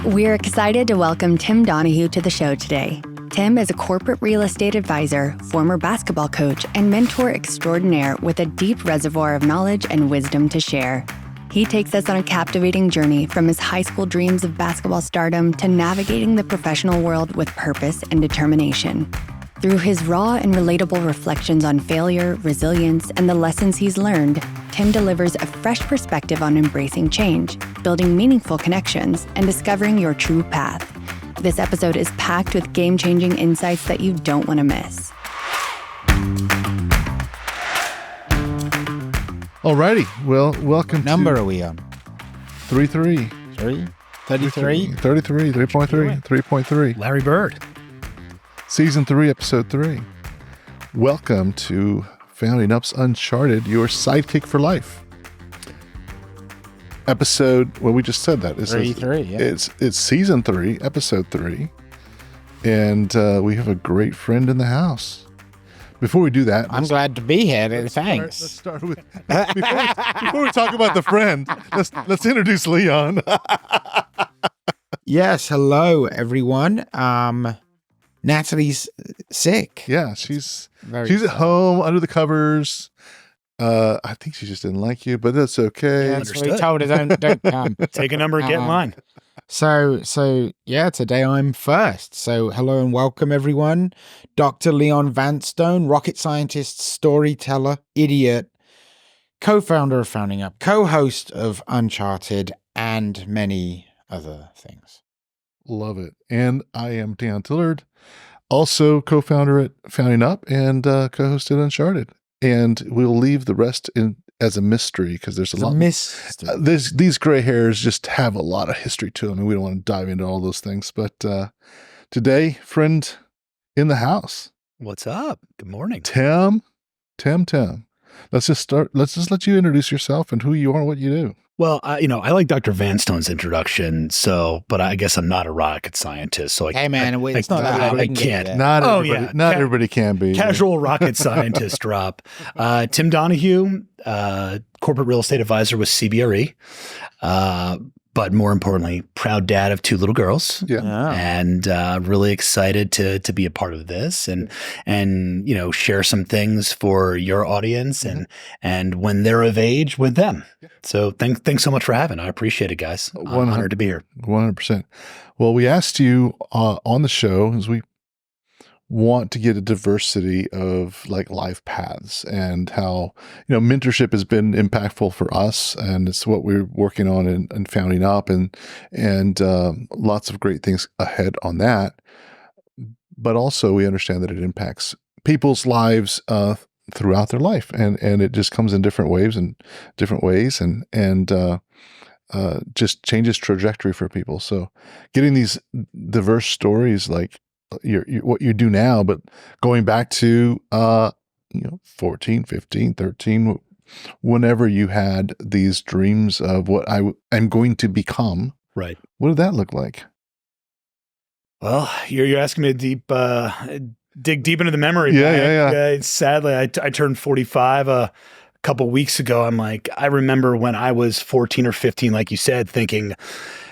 We're excited to welcome Tim Donohue to the show today. Tim is a corporate real estate advisor, former basketball coach, and mentor extraordinaire with a deep reservoir of knowledge and wisdom to share. He takes us on a captivating journey from his high school dreams of basketball stardom to navigating the professional world with purpose and determination. Through his raw and relatable reflections on failure, resilience, and the lessons he's learned, Tim delivers a fresh perspective on embracing change, building meaningful connections, and discovering your true path. This episode is packed with game-changing insights that you don't want to miss. Alrighty, well, welcome Number to... are we on? 33. 33? 3.3. Larry Bird. Season 3, Episode 3. Welcome to Founding Up's Uncharted Your Sidekick for Life. Episode, well, we just said that. 33, yeah. It's Season 3, Episode 3. And we have a great friend in the house. Before we do that... I'm glad to be here. Thanks. Let's start with... Before we talk about the friend, let's introduce Leon. Yes, hello, everyone. Natalie's sick. Yeah, she's Very at home under the covers. I think she just didn't like you, but that's okay. Yeah, that's what we told her, don't come. Take a number and get in line. So yeah, today I'm first. So hello and welcome, everyone. Dr. Leon Vanstone, rocket scientist, storyteller, idiot, co-founder of Founding Up, co-host of Uncharted, and many other things. Love it. And I am Dan Tillard, also co-founder at Founding Up and co-host at Uncharted. And we'll leave the rest as a mystery because there's a lot. Mystery. These gray hairs just have a lot of history to them, and we don't want to dive into all those things. But today, friend in the house. What's up? Good morning. Tim. Let's just let you introduce yourself and who you are and what you do. Well, I like Dr. Vanstone's introduction, but I guess I'm not a rocket scientist. So Hey, man, it's not that I can't. Not everybody can be. Casual rocket scientist drop. Tim Donohue, corporate real estate advisor with CBRE. But more importantly, proud dad of 2 little girls. Yeah. And really excited to be a part of this and share some things for your audience and when they're of age with them. Yeah. So thanks so much for having. I appreciate it, guys. I'm honored to be here. 100%. Well, we asked you on the show as we want to get a diversity of like life paths and how, mentorship has been impactful for us, and it's what we're working on and Founding Up and lots of great things ahead on that. But also we understand that it impacts people's lives throughout their life, and it just comes in different waves and different ways and just changes trajectory for people. So getting these diverse stories like what you do now, but going back to 14, 15, 13, whenever you had these dreams of what I'm going to become. Right. What did that look like? Well, you're asking me to dig deep into the memory. Yeah. Sadly, I turned 45 a couple weeks ago. I remember when I was 14 or 15, like you said, thinking,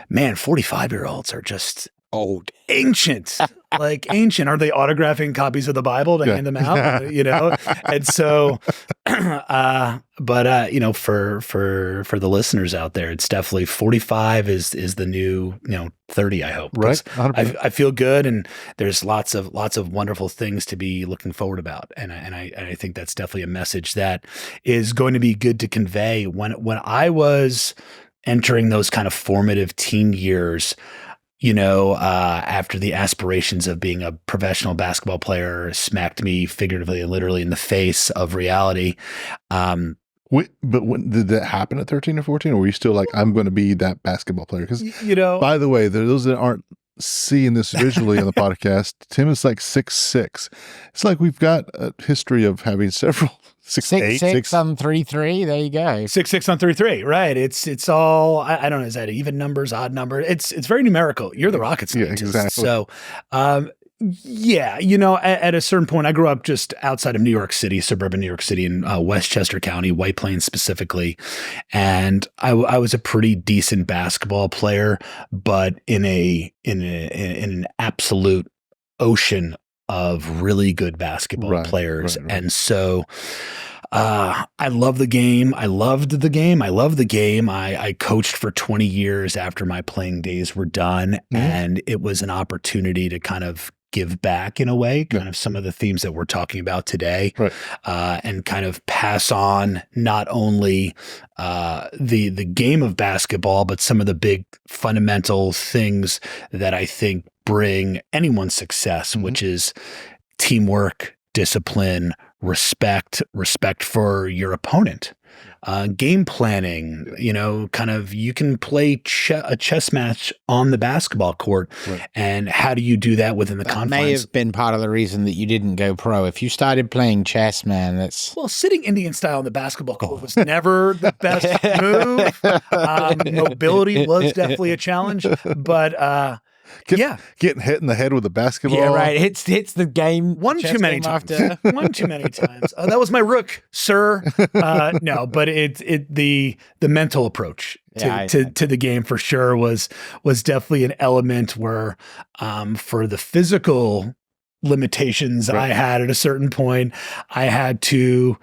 man, 45-year-olds are just old, ancient. Like ancient. Are they autographing copies of the Bible to hand them out? And so, for the listeners out there, it's definitely 45 is the new 30. I hope. Right. I feel good, and there's lots of wonderful things to be looking forward about, and I think that's definitely a message that is going to be good to convey. When I was entering those kind of formative teen years, after the aspirations of being a professional basketball player smacked me figuratively and literally in the face of reality. But when did that happen at 13 or 14? Or were you still like, I'm going to be that basketball player? Because, by the way, those that aren't seeing this visually on the podcast, Tim is like 6'6". It's like we've got a history of having several 6'6" on 3'3". There you go. 6'6" on 3'3". Right. It's all, I don't know. Is that even numbers, odd number? It's very numerical. You're the rocket scientist. Yeah, exactly. So, Yeah, at a certain point, I grew up just outside of New York City, suburban New York City, in Westchester County, White Plains specifically, and I was a pretty decent basketball player, but in an absolute ocean of really good basketball players, and so. I love the game. I loved the game. I love the game. I coached for 20 years after my playing days were done, and it was an opportunity to kind of give back in a way, kind of some of the themes that we're talking about today, and kind of pass on not only the game of basketball, but some of the big fundamental things that I think bring anyone's success, which is teamwork, discipline, respect for your opponent, game planning, kind of you can play a chess match on the basketball court. And how do you do that within the confines? May have been part of the reason that you didn't go pro. If you started playing chess, man, well, sitting Indian style on the basketball court was never the best move. Mobility was definitely a challenge, but getting hit in the head with a basketball. Yeah, right. Hits the game. One too many times. One too many times. Oh, that was my rook, sir. No, but the mental approach to the game for sure was definitely an element where for the physical limitations I had at a certain point, I had to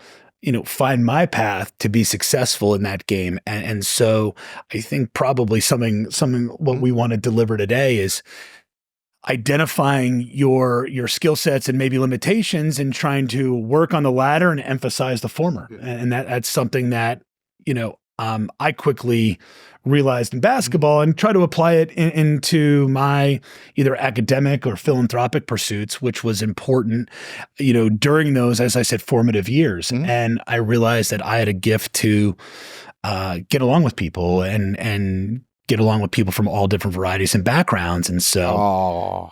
find my path to be successful in that game. And so I think probably something what we want to deliver today is identifying your skill sets and maybe limitations and trying to work on the latter and emphasize the former. And that's something that, I quickly realized in basketball and try to apply it into my either academic or philanthropic pursuits, which was important, during those, as I said, formative years. And I realized that I had a gift to get along with people and get along with people from all different varieties and backgrounds. And so,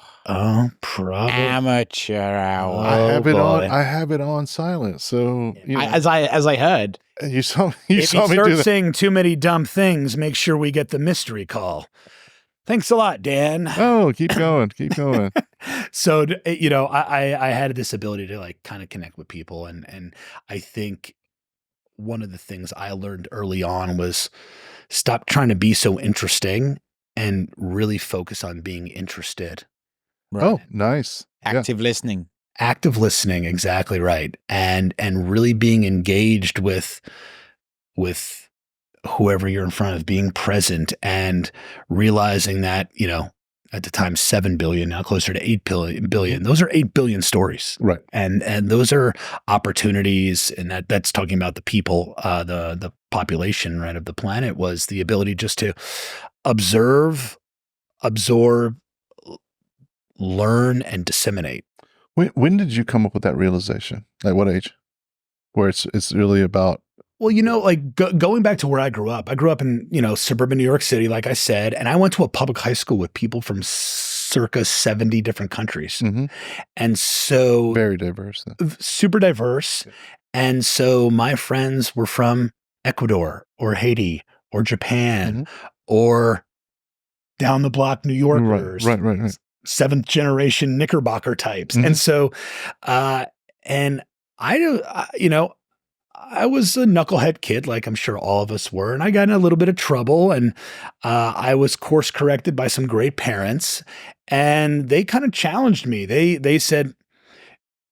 probably amateur hour. I have it on silent. So as I heard. You saw me if you do start that. saying too many dumb things, make sure we get the mystery call. Thanks a lot, Dan. Oh, keep going. So, I had this ability to kind of connect with people. And I think one of the things I learned early on was stop trying to be so interesting and really focus on being interested. Right. Oh, nice. Active listening. Active listening, exactly right. And really being engaged with whoever you're in front of, being present and realizing that, at the time 7 billion, now closer to 8 billion. Those are 8 billion stories. Right. And those are opportunities, and that's talking about the people, the population, right, of the planet, was the ability just to observe, absorb, learn, and disseminate. When did you come up with that realization? Like what age? Where it's really about. Well, going back to where I grew up in, suburban New York City, like I said, and I went to a public high school with people from circa 70 different countries. And so very diverse, super diverse. And so my friends were from Ecuador or Haiti or Japan or down the block, New Yorkers. Right. Seventh generation Knickerbocker types. And so, and I was a knucklehead kid, like I'm sure all of us were, and I got in a little bit of trouble, and I was course corrected by some great parents, and they kind of challenged me. They said,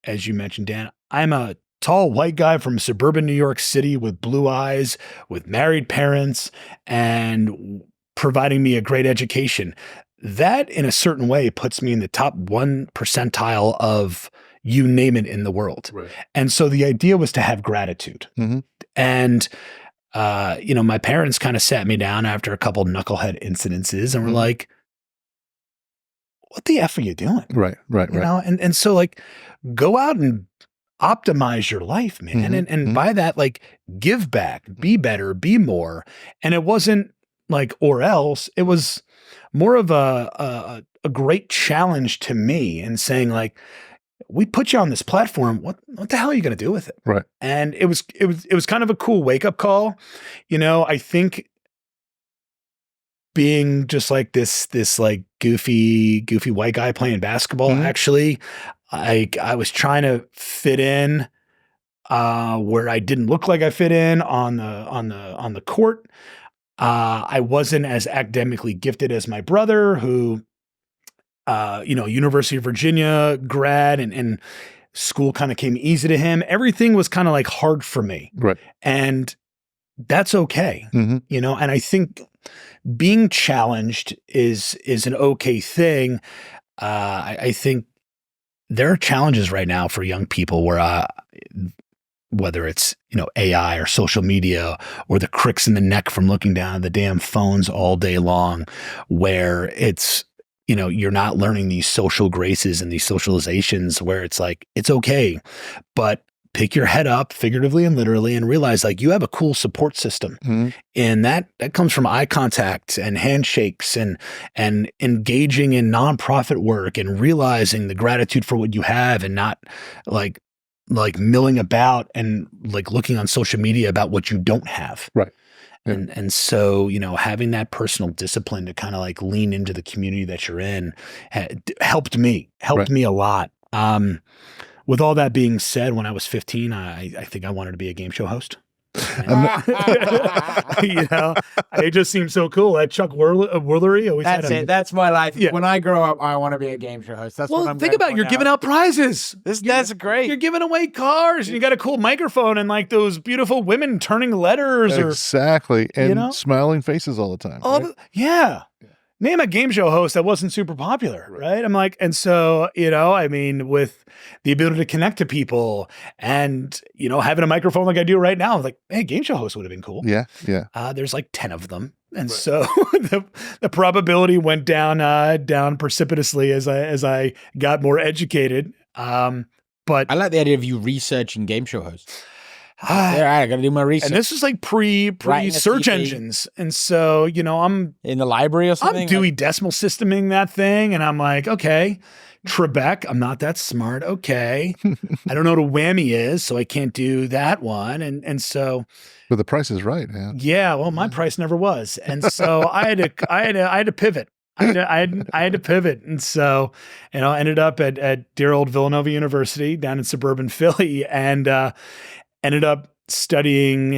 as you mentioned, Dan, I'm a tall white guy from suburban New York City with blue eyes, with married parents, and providing me a great education. That, in a certain way, puts me in the top 1 percentile of you name it in the world. Right. And so the idea was to have gratitude. And, my parents kind of sat me down after a couple knucklehead incidences and were like, what the F are you doing? Right. And so go out and optimize your life, man. And by that, give back, be better, be more. And it wasn't or else. It was more of a great challenge to me and saying we put you on this platform. What the hell are you going to do with it? Right. And it was kind of a cool wake up call. I think being just like this like goofy white guy playing basketball. Actually, I was trying to fit in where I didn't look like I fit in on the court. I wasn't as academically gifted as my brother, who, University of Virginia grad, and school kind of came easy to him. Everything was kind of like hard for me. Right. And that's okay. And I think being challenged is an okay thing. I think there are challenges right now for young people where, whether it's, AI or social media or the cricks in the neck from looking down at the damn phones all day long, where it's, you're not learning these social graces and these socializations where it's like, it's okay, but pick your head up figuratively and literally and realize like you have a cool support system. And that comes from eye contact and handshakes and engaging in nonprofit work and realizing the gratitude for what you have and not like milling about and like looking on social media about what you don't have. Right. Yeah. And so, having that personal discipline to kind of like lean into the community that you're in helped me a lot. With all that being said, when I was 15, I think I wanted to be a game show host. It just seems so cool. That Chuck Woolery always That's had it. That's my life. Yeah. When I grow up, I want to be a game show host. That's what I'm think about it. You're giving out prizes. That's great. You're giving away cars and you got a cool microphone and like those beautiful women turning letters exactly. And smiling faces all the time. Right? Yeah. Name a game show host that wasn't super popular, right? I'm like, and so, with the ability to connect to people and, having a microphone like I do right now, like, hey, game show host would have been cool. Yeah. Yeah. There's like 10 of them. And so the probability went down precipitously as I got more educated. But I like the idea of you researching game show hosts. I got to do my research. And this is like pre search engines. And so, I'm in the library or something. I'm Dewey Decimal Systeming that thing. And I'm like, okay, Trebek, I'm not that smart. Okay. I don't know what a whammy is, so I can't do that one. And so. But the price is right, man. Yeah. Well, my price never was. And so I had to pivot. I had to pivot. And so, ended up at dear old Villanova University down in suburban Philly and, ended up studying,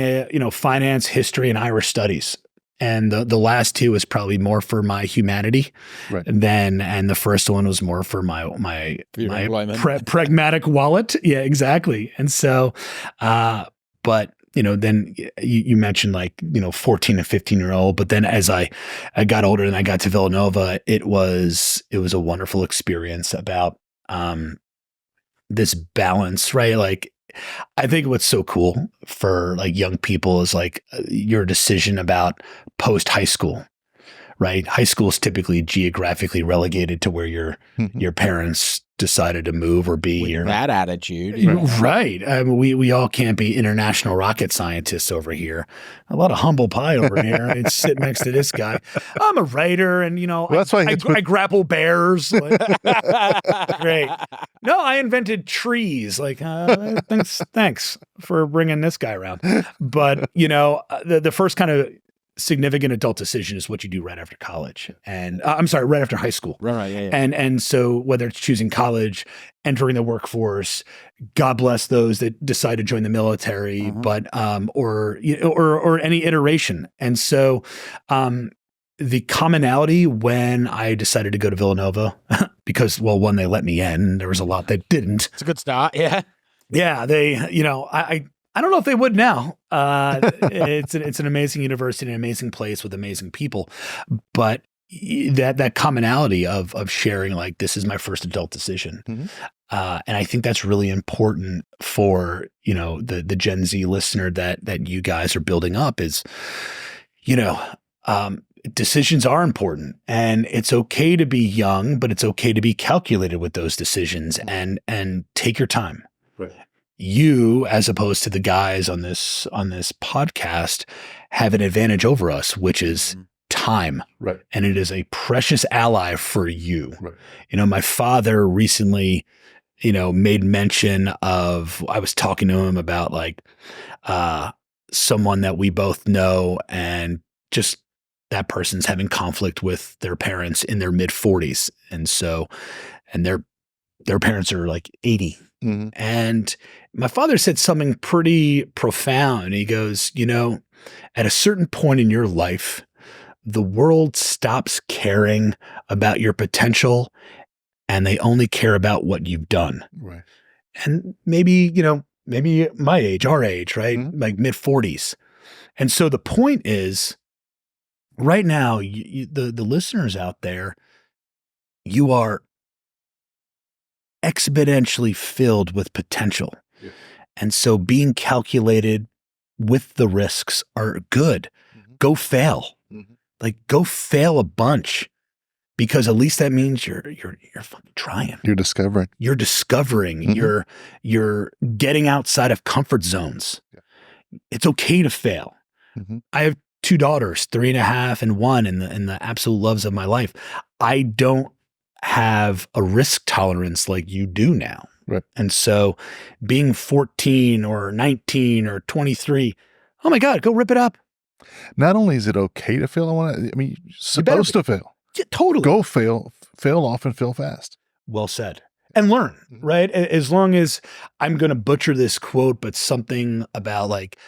finance, history, and Irish studies. And the last two was probably more for my humanity and the first one was more for my pragmatic wallet. Yeah, exactly. And so, but then you mentioned like, 14 and 15-year-old, but then as I got older and I got to Villanova, it was a wonderful experience about, this balance, right? Like, I think what's so cool for like young people is like your decision about post high school, right? High school is typically geographically relegated to where your parents decided to move or be. With that attitude. Right. I mean, we all can't be international rocket scientists over here. A lot of humble pie over here. I sit next to this guy. I'm a writer and, that's why I grapple bears. Like, great. No, I invented trees. Like, thanks for bringing this guy around. But, the first kind of significant adult decision is what you do right after college. And right after high school. Right. Yeah. And so whether it's choosing college, entering the workforce, God bless those that decide to join the military, but, or any iteration. And so, the commonality when I decided to go to Villanova, because, well, one, they let me in. There was a lot that didn't. It's a good start. Yeah. Yeah. They, I don't know if they would now. It's an amazing university, an amazing place with amazing people, but that commonality of sharing, like, this is my first adult decision. And I think that's really important for, the Gen Z listener that you guys are building up is, decisions are important and it's okay to be young, but it's okay to be calculated with those decisions and take your time. Right. You, as opposed to the guys on this podcast, have an advantage over us, which is time. Right. And it is a precious ally for you. Right. My father recently, made mention of, I was talking to him about like, someone that we both know and just that person's having conflict with their parents in their mid 40s. And their parents are like 80. Mm-hmm. And my father said something pretty profound. He goes, at a certain point in your life, the world stops caring about your potential and they only care about what you've done. Right. And maybe my age, our age, right? Mm-hmm. Like mid 40s. And so the point is, right now, the listeners out there, you are exponentially filled with potential. Yeah. And so being calculated with the risks are good. Mm-hmm. Go fail. Mm-hmm. Like go fail a bunch, because at least that means you're fucking trying. You're discovering. You're discovering. Mm-hmm. You're getting outside of comfort zones. Yeah. It's okay to fail. Mm-hmm. I have 2 daughters, 3.5 and 1, in the absolute loves of my life. I don't have a risk tolerance like you do now. Right. And so being 14 or 19 or 23, oh my God, go rip it up. Not only is it okay to fail, you're supposed to fail. Yeah, totally. Go fail often, fail fast. Well said. And learn, right? As long as, I'm going to butcher this quote, but something about like,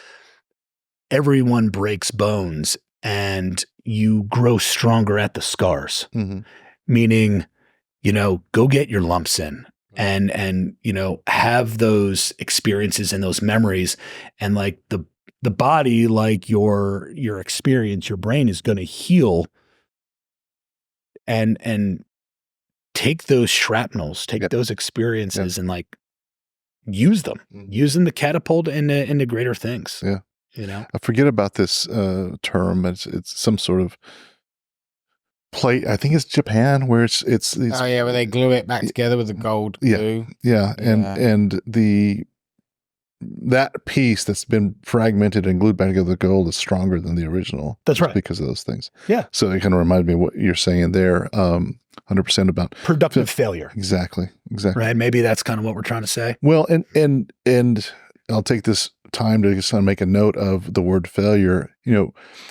everyone breaks bones and you grow stronger at the scars. Mm-hmm. Meaning, go get your lumps in and have those experiences and those memories, and like the body, like your experience, your brain is going to heal and take those shrapnels, take those experiences and like use them, use them to catapult into greater things. Yeah. I forget about this term. It's some sort of plate. I think it's Japan, where it's where they glue it back together with the gold glue. Yeah. And that piece that's been fragmented and glued back together with gold is stronger than the original. That's right. Because of those things. Yeah. So it kind of reminded me of what you're saying there. 100% about productive failure. Exactly. Right. Maybe that's kind of what we're trying to say. Well, and I'll take this time to just make a note of the word failure.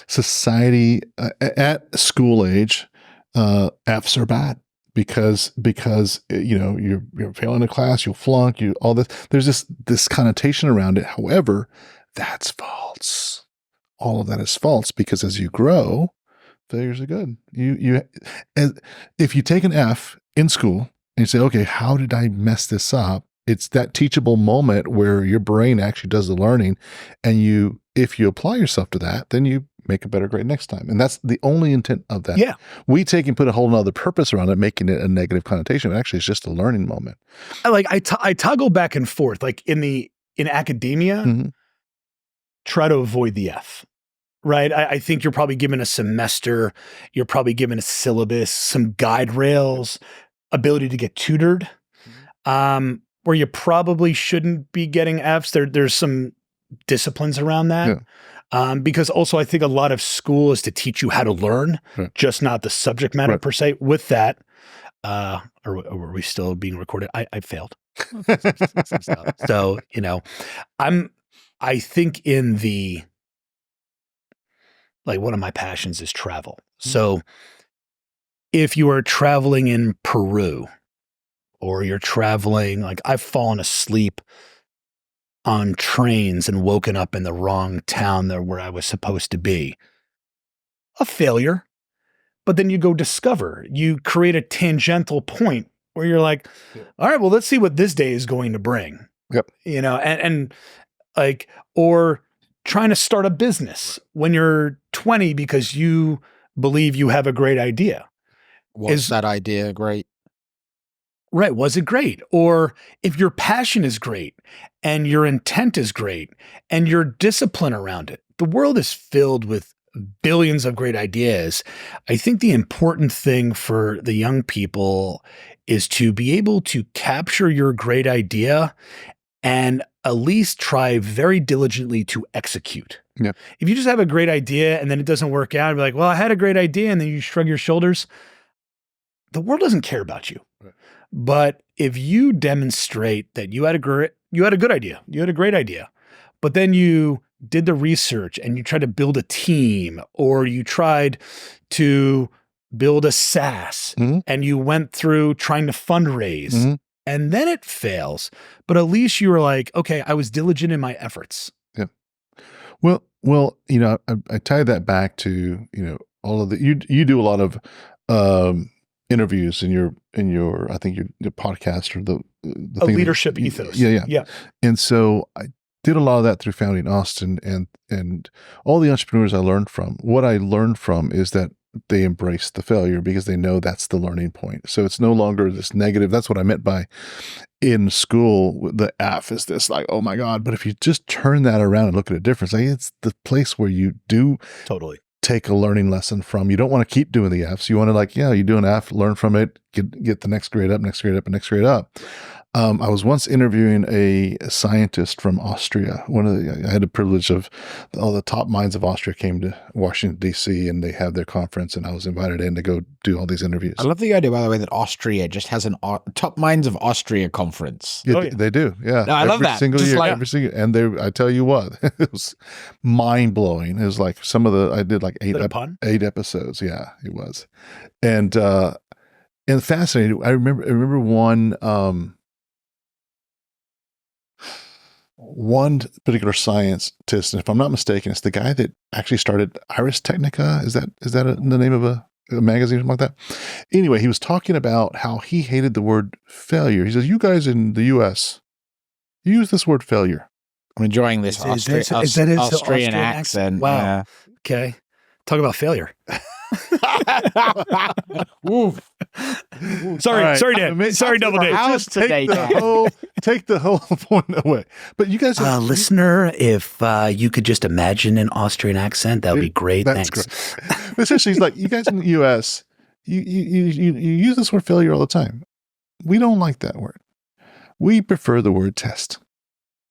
Society at school age, F's are bad because you're failing a class, you'll flunk, all this. There's this connotation around it. However, that's false. All of that is false, because as you grow, failures are good. If you take an F in school and you say, okay, how did I mess this up? It's that teachable moment where your brain actually does the learning, and if you apply yourself to that, then you make a better grade next time. And that's the only intent of that. Yeah. We take and put a whole nother purpose around it, making it a negative connotation. Actually, it's just a learning moment. I toggle back and forth. Like in academia, Mm-hmm. try to avoid the F. Right. I think you're probably given a semester, you're probably given a syllabus, some guide rails, ability to get tutored. Where you probably shouldn't be getting Fs. There's some disciplines around that. Yeah. Because also I think a lot of school is to teach you how to learn, just not the subject matter per se. With that, or were we still being recorded? I failed. So, I think in the, like, one of my passions is travel. So if you are traveling in Peru, or you're traveling, like I've fallen asleep on trains and woken up in the wrong town there where I was supposed to be. A failure. But then you go discover, you create a tangential point where you're like, all right, well, let's see what this day is going to bring. Yep. And like, or trying to start a business when you're 20 because you believe you have a great idea. Was that idea great? Right. Was it great? Or if your passion is great and your intent is great and your discipline around it, the world is filled with billions of great ideas. I think the important thing for the young people is to be able to capture your great idea and at least try very diligently to execute. Yeah. If you just have a great idea and then it doesn't work out, and be like, well, I had a great idea, and then you shrug your shoulders, the world doesn't care about you. Right. But if you demonstrate that you had a good idea, you had a great idea, but then you did the research and you tried to build a team, or you tried to build a SaaS and you went through trying to fundraise and then it fails, but at least you were like, okay, I was diligent in my efforts. Yeah. Well, you know, I tie that back to, you know, all of the, you do a lot of interviews in your I think your podcast or the a thing leadership ethos. Yeah. And so I did a lot of that through founding Austin, and all the entrepreneurs I learned from. What I learned from is that they embrace the failure because they know that's the learning point. So it's no longer this negative. That's what I meant by in school, the F is this like, oh my God. But if you just turn that around and look at a difference, like it's the place where you do totally take a learning lesson from. You don't want to keep doing the Fs. You want to like, yeah, you do an F, learn from it, get the next grade up, next grade up, and next grade up. I was once interviewing a scientist from Austria. I had the privilege of all the top minds of Austria came to Washington, D.C., and they had their conference, and I was invited in to go do all these interviews. I love the idea, by the way, that Austria just has an Top Minds of Austria conference. Yeah, they do. Yeah. No, I love that. Single Just year, like, every single, and I tell you what, it was mind blowing. It was like I did like eight episodes. Yeah, it was. And fascinating. I remember one particular scientist, and if I'm not mistaken, it's the guy that actually started Iris Technica. Is that the name of a magazine or something like that? Anyway, he was talking about how he hated the word failure. He says, you guys in the US, you use this word failure. I'm enjoying this Austrian accent. Wow. Yeah. Okay. Talk about failure. Sorry, Dan. Sorry, Double Dave. Just take the whole point away. But you guys, listener, if you could just imagine an Austrian accent, that would be great. That's Thanks. Great. Essentially, he's like, you guys in the U.S., you use this word failure all the time. We don't like that word. We prefer the word test.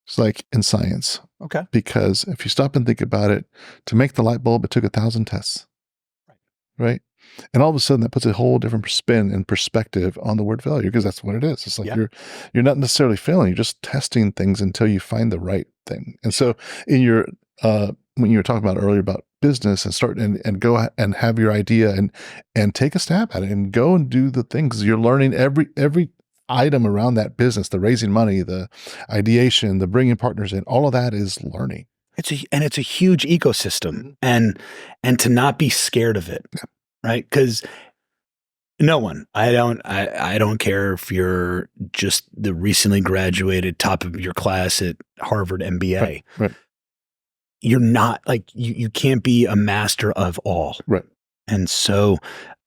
It's like in science. Okay. Because if you stop and think about it, to make the light bulb, it took 1,000 tests. Right. And all of a sudden that puts a whole different spin and perspective on the word failure, because that's what it is. It's like you're not necessarily failing. You're just testing things until you find the right thing. And so in your, when you were talking about earlier about business and start and go and have your idea and take a stab at it and go and do the things you're learning every item around that business, the raising money, the ideation, the bringing partners in, all of that is learning. It's a huge ecosystem, and to not be scared of it, right? Because no one, I don't care if you're just the recently graduated top of your class at Harvard MBA. Right. You're not like you can't be a master of all. Right. And so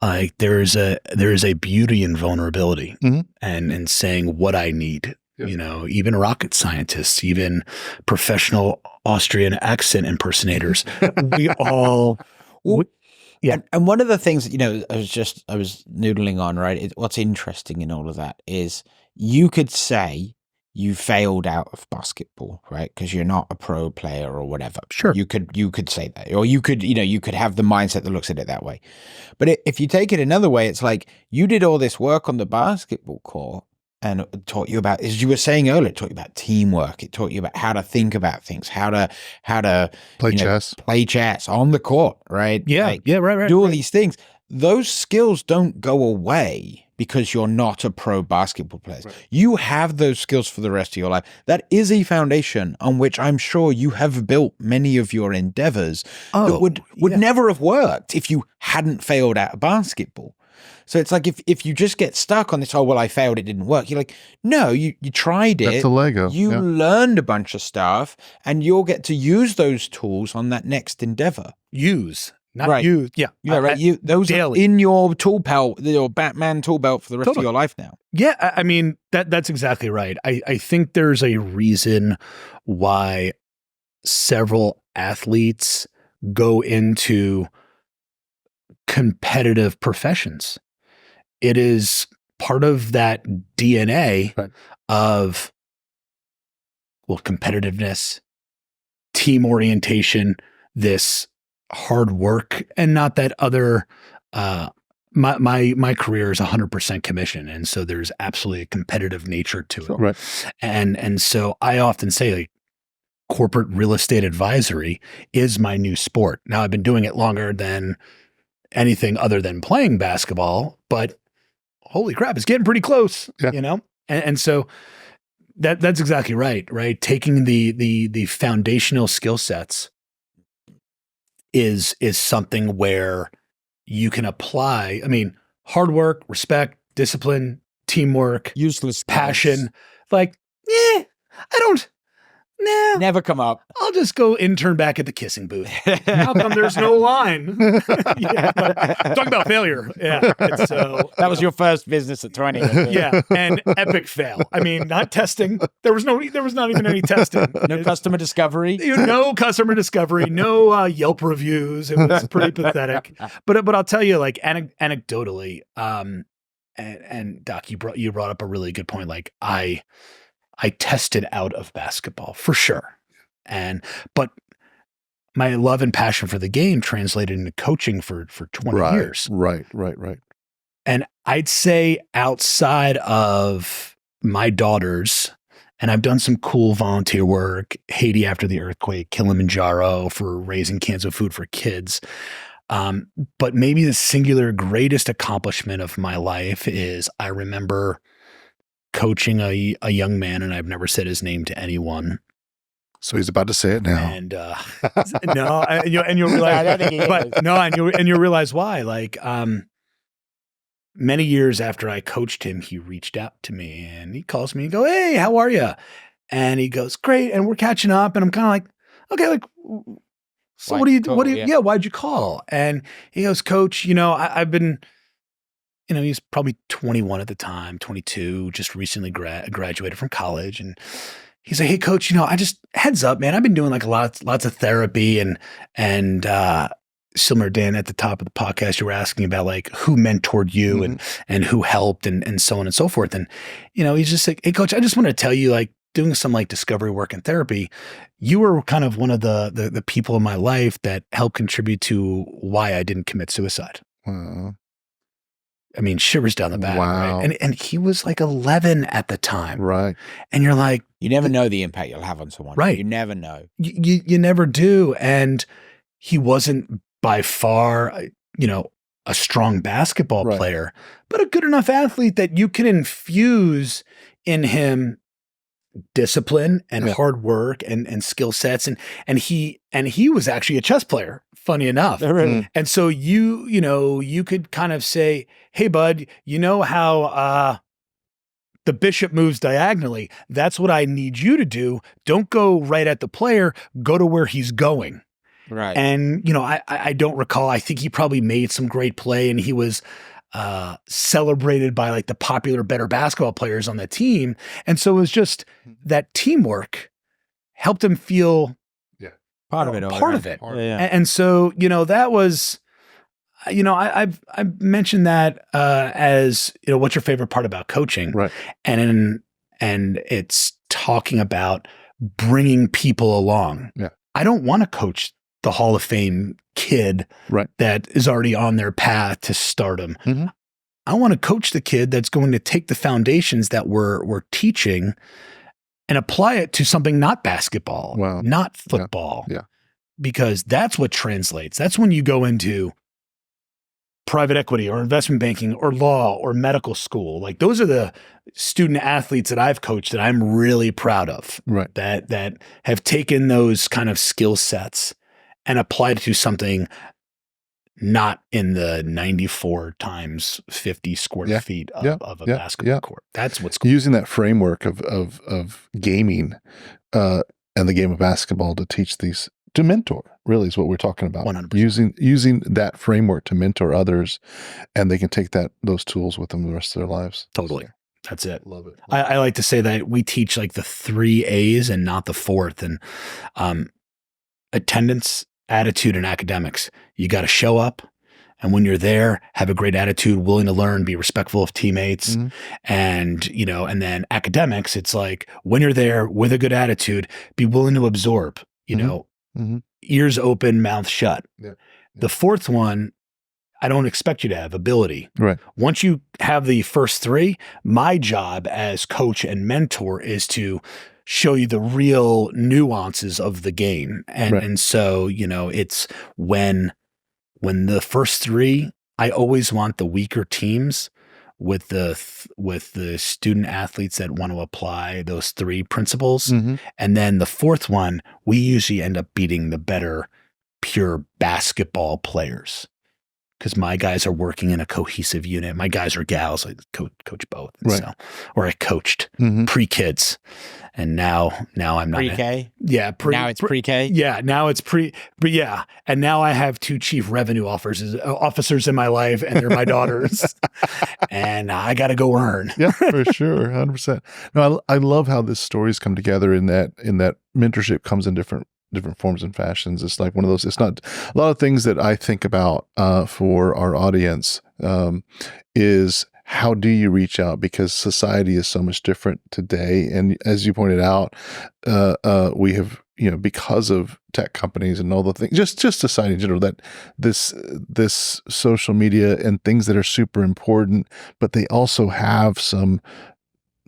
like there is a beauty in vulnerability and saying what I need. You know, even rocket scientists, even professional Austrian accent impersonators, we all, And one of the things that, you know, I was noodling on, right? What's interesting in all of that is you could say you failed out of basketball, right? Because you're not a pro player or whatever. Sure. You could say that, or you could have the mindset that looks at it that way. But if you take it another way, it's like you did all this work on the basketball court, and it taught you about, as you were saying earlier, it taught you about teamwork. It taught you about how to think about things, how to play chess on the court, right? Yeah, like, right. Do all these things. Those skills don't go away because you're not a pro basketball player. Right. You have those skills for the rest of your life. That is a foundation on which I'm sure you have built many of your endeavors that would never have worked if you hadn't failed out of basketball. So it's like if you just get stuck on this, oh, well, I failed, it didn't work. You're like, no, you tried it. That's a Lego. You learned a bunch of stuff, and you'll get to use those tools on that next endeavor. Not use. Yeah. Yeah, right. Those daily. Are in your tool belt, your Batman tool belt for the rest of your life now. Yeah, I mean, that's exactly right. I think there's a reason why several athletes go into competitive professions. It is part of that DNA of, well, competitiveness, team orientation, this hard work, and not that other, my career is 100% commission. And so there's absolutely a competitive nature to it. Right. And so I often say, like, corporate real estate advisory is my new sport. Now, I've been doing it longer than anything other than playing basketball, but holy crap, it's getting pretty close, you know? And so that's exactly right? Taking the foundational skill sets is something where you can apply, I mean, hard work, respect, discipline, teamwork, useless passion. Like, never come up. I'll just go intern back at the kissing booth. How come there's no line? Talk about failure. Yeah. That was your first business at 20. Yeah. And epic fail. I mean, not testing. There was not even any testing. No customer discovery. No customer discovery. No Yelp reviews. It was pretty pathetic. But I'll tell you, like, anecdotally, and Doc, you brought up a really good point. Like, I tested out of basketball for sure. But my love and passion for the game translated into coaching for 20 years. Right. And I'd say outside of my daughters, and I've done some cool volunteer work, Haiti after the earthquake, Kilimanjaro for raising cans of food for kids. But maybe the singular greatest accomplishment of my life is I remember coaching a young man, and I've never said his name to anyone. So he's about to say it now. And you'll realize, and you'll realize why. Like, many years after I coached him, he reached out to me and he calls me and go, "Hey, how are you?" And he goes, "Great." And we're catching up, and I'm kind of like, "Okay, like, so why'd you call?" And he goes, "Coach, I've been." He's probably 21 at the time, 22, just recently graduated from college. And he's like, "Hey, Coach, I just heads up, man. I've been doing like lots of therapy and similar, Dan, at the top of the podcast, you were asking about like who mentored you and who helped and so on and so forth. And, he's just like, "Hey, Coach, I just want to tell you, like, doing some like discovery work and therapy, you were kind of one of the people in my life that helped contribute to why I didn't commit suicide." Wow. I mean, shivers down the back. Wow. Right? And he was like 11 at the time. Right. And you're like, you never know the impact you'll have on someone. Right. You never know. You never do. And he wasn't by far, a strong basketball player, but a good enough athlete that you can infuse in him discipline and hard work and skill sets. And he was actually a chess player, funny enough. And so you could kind of say, "Hey, bud, you know how the bishop moves diagonally? That's what I need you to do. Don't go right at the player, go to where he's going." Right. And, I don't recall, I think he probably made some great play, and he was celebrated by like the popular, better basketball players on the team. And so it was just that teamwork helped him feel part of it. And so, that was, I've mentioned that as, what's your favorite part about coaching? Right. And it's talking about bringing people along. Yeah. I don't want to coach the Hall of Fame kid that is already on their path to stardom. I want to coach the kid that's going to take the foundations that we're teaching and apply it to something not basketball, not football. Yeah. Because that's what translates. That's when you go into private equity or investment banking or law or medical school. Like, those are the student athletes that I've coached that I'm really proud of. Right. That have taken those kind of skill sets and applied it to something not in the 94 times 50 square feet of a basketball court. That's what's cool. Using that framework of gaming and the game of basketball to teach these, to mentor, really is what we're talking about. 100%. Using that framework to mentor others, and they can take those tools with them the rest of their lives. Totally. That's it. Love it. I like to say that we teach like the 3 A's and not the 4th. And attendance, attitude, and academics. You got to show up. And when you're there, have a great attitude, willing to learn, be respectful of teammates. And, and then academics, it's like when you're there with a good attitude, be willing to absorb, ears open, mouth shut. Yeah. The 4th one, I don't expect you to have ability. Right. Once you have the first 3, my job as coach and mentor is to show you the real nuances of the game. And so, it's when the first three, I always want the weaker teams with the student athletes that want to apply those three principles. Mm-hmm. And then the fourth one, we usually end up beating the better pure basketball players, because my guys are working in a cohesive unit. My guys are gals. I coach both. Right. So, or I coached Mm-hmm. pre-kids, and now I'm not Pre-K? Yeah. Now it's pre-K? Yeah. Now it's but yeah. And now I have two chief revenue officers in my life, and they're my daughters, and I got to go earn. Yeah, for sure. 100%. No, I love how this stories come together in that mentorship comes in different forms and fashions. It's like one of those, it's not a lot of things that I think about for our audience is how do you reach out? Because society is so much different today. And as you pointed out, we have, because of tech companies and all the things, just society in general, that this social media and things that are super important, but they also have some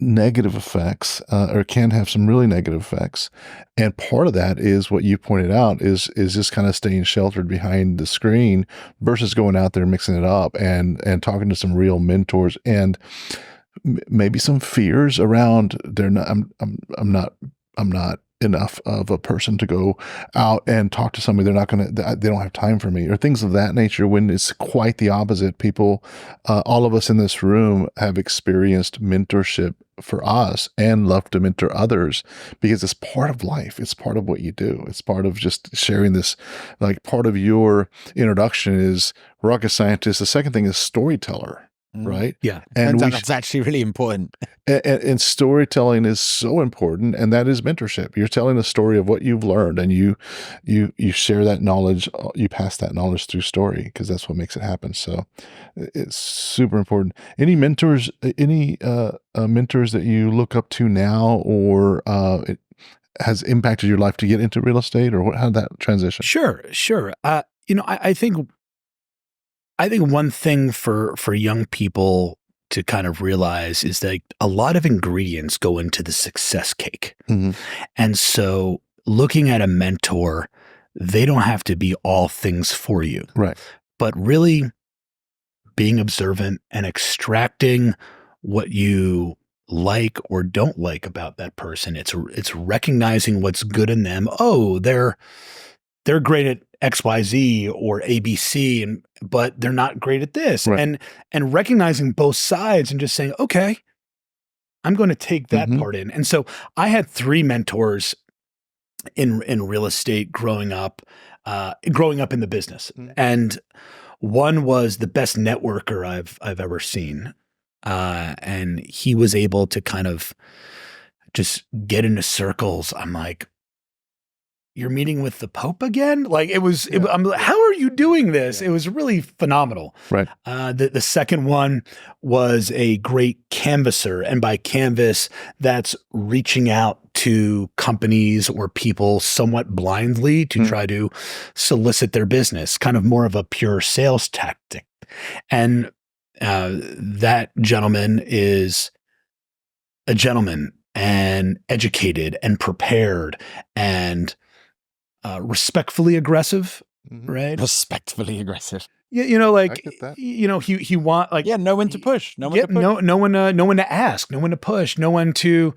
negative effects, or can have some really negative effects. And part of that is what you pointed out is just kind of staying sheltered behind the screen versus going out there, mixing it up and talking to some real mentors, and maybe some fears around I'm not enough of a person to go out and talk to somebody. They don't have time for me, or things of that nature, when it's quite the opposite. People, all of us in this room have experienced mentorship for us and love to mentor others, because it's part of life. It's part of what you do. It's part of just sharing this, like part of your introduction is rocket scientist. The second thing is storyteller. Right. Yeah. And that's actually really important. And storytelling is so important, and that is mentorship. You're telling a story of what you've learned, and you share that knowledge. You pass that knowledge through story, because that's what makes it happen. So it's super important. Any mentors that you look up to now, or it has impacted your life to get into real estate, or how did that transition? Sure. I think one thing for young people to kind of realize is that a lot of ingredients go into the success cake. Mm-hmm. And so looking at a mentor, they don't have to be all things for you. Right. But really being observant and extracting what you like or don't like about that person. It's recognizing what's good in them. Oh, they're great at XYZ or ABC, but they're not great at this. Right. And recognizing both sides and just saying, okay, I'm going to take that Mm-hmm. part in. And so I had three mentors in real estate growing up in the business. Mm-hmm. And one was the best networker I've ever seen. And he was able to kind of just get into circles. I'm like, you're meeting with the Pope again? Like I'm like, how are you doing this? Yeah. It was really phenomenal. Right. The second one was a great canvasser. And by canvas, that's reaching out to companies or people somewhat blindly to try to solicit their business, kind of more of a pure sales tactic. And that gentleman is a gentleman and educated and prepared and respectfully aggressive, Mm-hmm. right? Respectfully aggressive. Yeah, I get that. he want like No one to push. No one to push. no one to ask, no one to push, no one to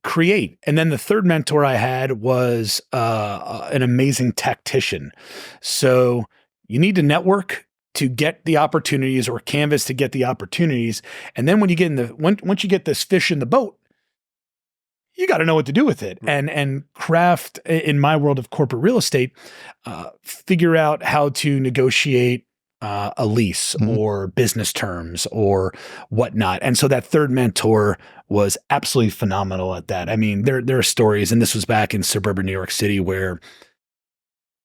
create. And then the third mentor I had was an amazing tactician. So you need to network to get the opportunities, or canvas to get the opportunities. And then when you get once you get this fish in the boat, you got to know what to do with it. Right. And craft, in my world of corporate real estate, figure out how to negotiate a lease or business terms or whatnot. And so that third mentor was absolutely phenomenal at that. I mean, there are stories, and this was back in suburban New York City, where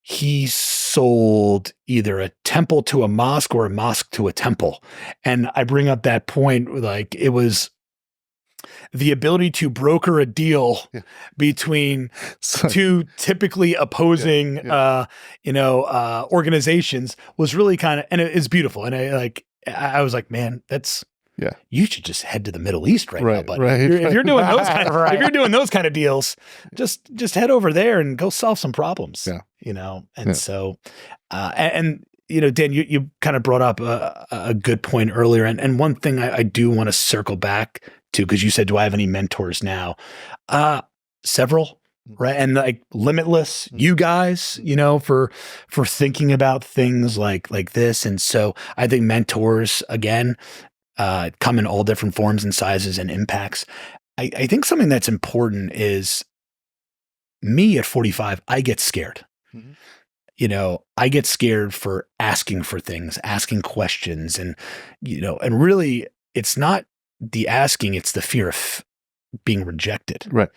he sold either a temple to a mosque or a mosque to a temple. And I bring up that point, like it was the ability to broker a deal between two typically opposing, organizations was really kind of, and it's beautiful. And I was like, man, that's Yeah. You should just head to the Middle East right now, buddy. Right, If you're doing those Right. if you're doing those kind of deals, just head over there and go solve some problems. Yeah. You know, and so, and you know, Dan, you kind of brought up a good point earlier, and one thing I do want to circle back to, because you said, do I have any mentors now? Several. Right. And like Limitless, you guys, you know, for thinking about things like this. And so I think mentors, again, come in all different forms and sizes and impacts. I think something that's important is me at 45, I get scared. Mm-hmm. You know, I get scared for asking for things, asking questions, and, you know, and really it's not the asking, it's the fear of being rejected. Right.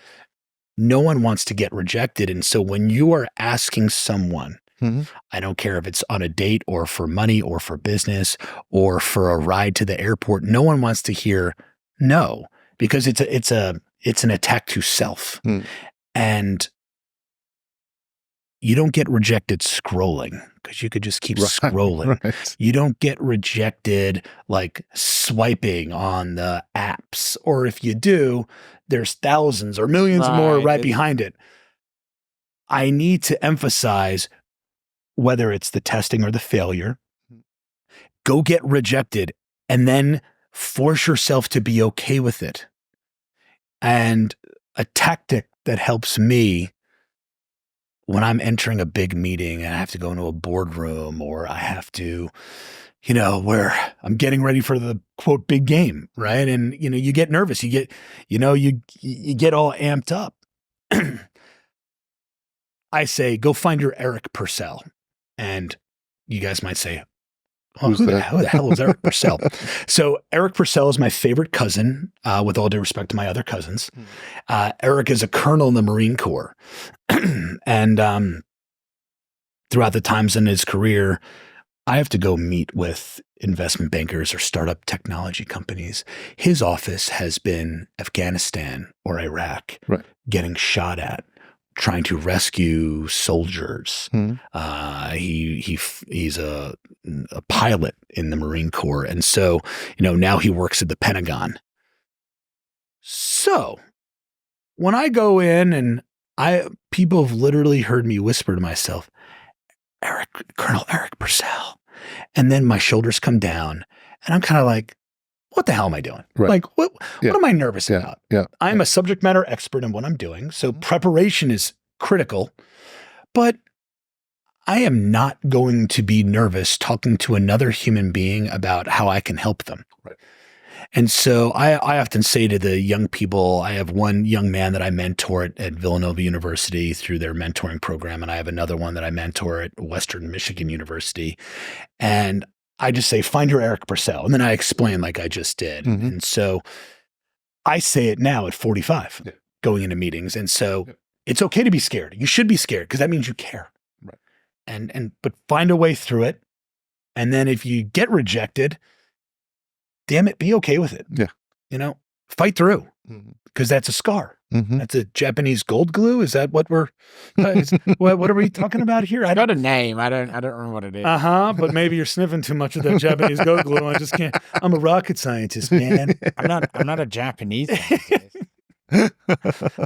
No one wants to get rejected. And so when you are asking someone, Mm-hmm. I don't care if it's on a date or for money or for business or for a ride to the airport, no one wants to hear no, because it's an attack to self. Mm. And you don't get rejected scrolling, because you could just keep scrolling. Right. You don't get rejected like swiping on the apps. Or if you do, there's thousands or millions more right behind it. I need to emphasize, whether it's the testing or the failure, go get rejected and then force yourself to be okay with it. And a tactic that helps me when I'm entering a big meeting and I have to go into a boardroom, or I have to, you know, where I'm getting ready for the quote big game, right? And, you know, you get nervous, you get all amped up. I say, go find your Eric Purcell. And you guys might say, oh, who the hell is Eric Purcell? So Eric Purcell is my favorite cousin, with all due respect to my other cousins. Eric is a colonel in the Marine Corps. And throughout the times in his career, I have to go meet with investment bankers or startup technology companies. His office has been Afghanistan or Iraq, Right. getting shot at, trying to rescue soldiers. Mm-hmm. He's a pilot in the Marine Corps. And so, you know, now he works at the Pentagon. So when I go in and people have literally heard me whisper to myself, Colonel Eric Purcell. And then my shoulders come down and I'm kind of like, what the hell am I doing? Right. Like, what am I nervous about? Yeah. I'm a subject matter expert in what I'm doing. So preparation is critical, but I am not going to be nervous talking to another human being about how I can help them. Right. And so I often say to the young people, I have one young man that I mentor at Villanova University through their mentoring program. And I have another one that I mentor at Western Michigan University. And I just say, find your Eric Purcell. And then I explain like I just did. Mm-hmm. And so I say it now at 45, going into meetings. And so it's okay to be scared. You should be scared, because that means you care. Right. But find a way through it. And then if you get rejected, damn it, be okay with it. Yeah. You know, fight through, because that's a scar. Mm-hmm. That's a Japanese gold glue. Is that what we're, what are we talking about here? I got a name. I don't remember what it is. But maybe you're sniffing too much of that Japanese gold glue. I just can't. I'm a rocket scientist, man. I'm not a Japanese scientist.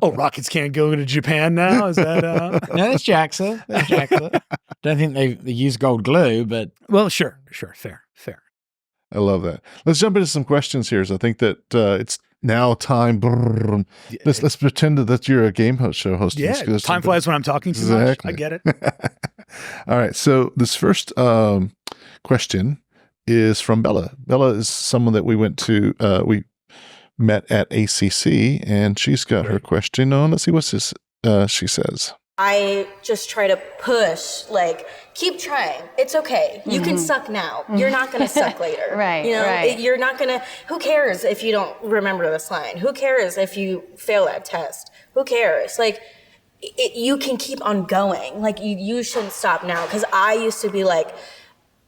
Oh, rockets can't go to Japan now? Is that No, that's JAXA. Don't think they use gold glue, but well, sure, fair. I love that. Let's jump into some questions here. So I think that it's now time. Let's pretend that you're a game show host. Yeah, time flies when I'm talking too much. I get it. All right. So this first question is from Bella. Bella is someone that we went to, we met at ACC, and she's got her question on. Let's see what she says. I just try to push, like, keep trying. It's okay. You can suck now. You're not going to suck later. Right, You know, right. you're not going to, who cares if you don't remember this line? Who cares if you fail that test? Who cares? Like, you can keep on going. Like, you shouldn't stop now. Because I used to be like,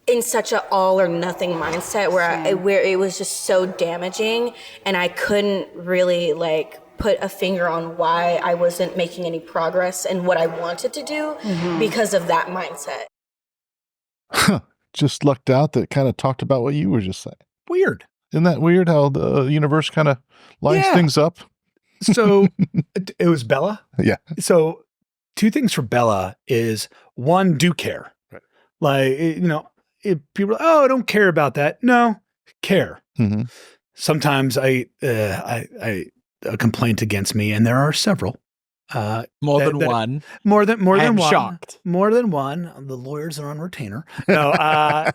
in such an all or nothing mindset where it was just so damaging, and I couldn't really like put a finger on why I wasn't making any progress in what I wanted to do because of that mindset. Just lucked out that kind of talked about what you were just saying. Weird. Isn't that weird how the universe kind of lines Yeah. things up? So it was Bella. Yeah. So two things for Bella is one, do care. Right. Like, if people are, oh, I don't care about that. No, care. Mm-hmm. Sometimes I a complaint against me, and there are several. More than one. More than I'm one. shocked. More than one. The lawyers are on retainer. No,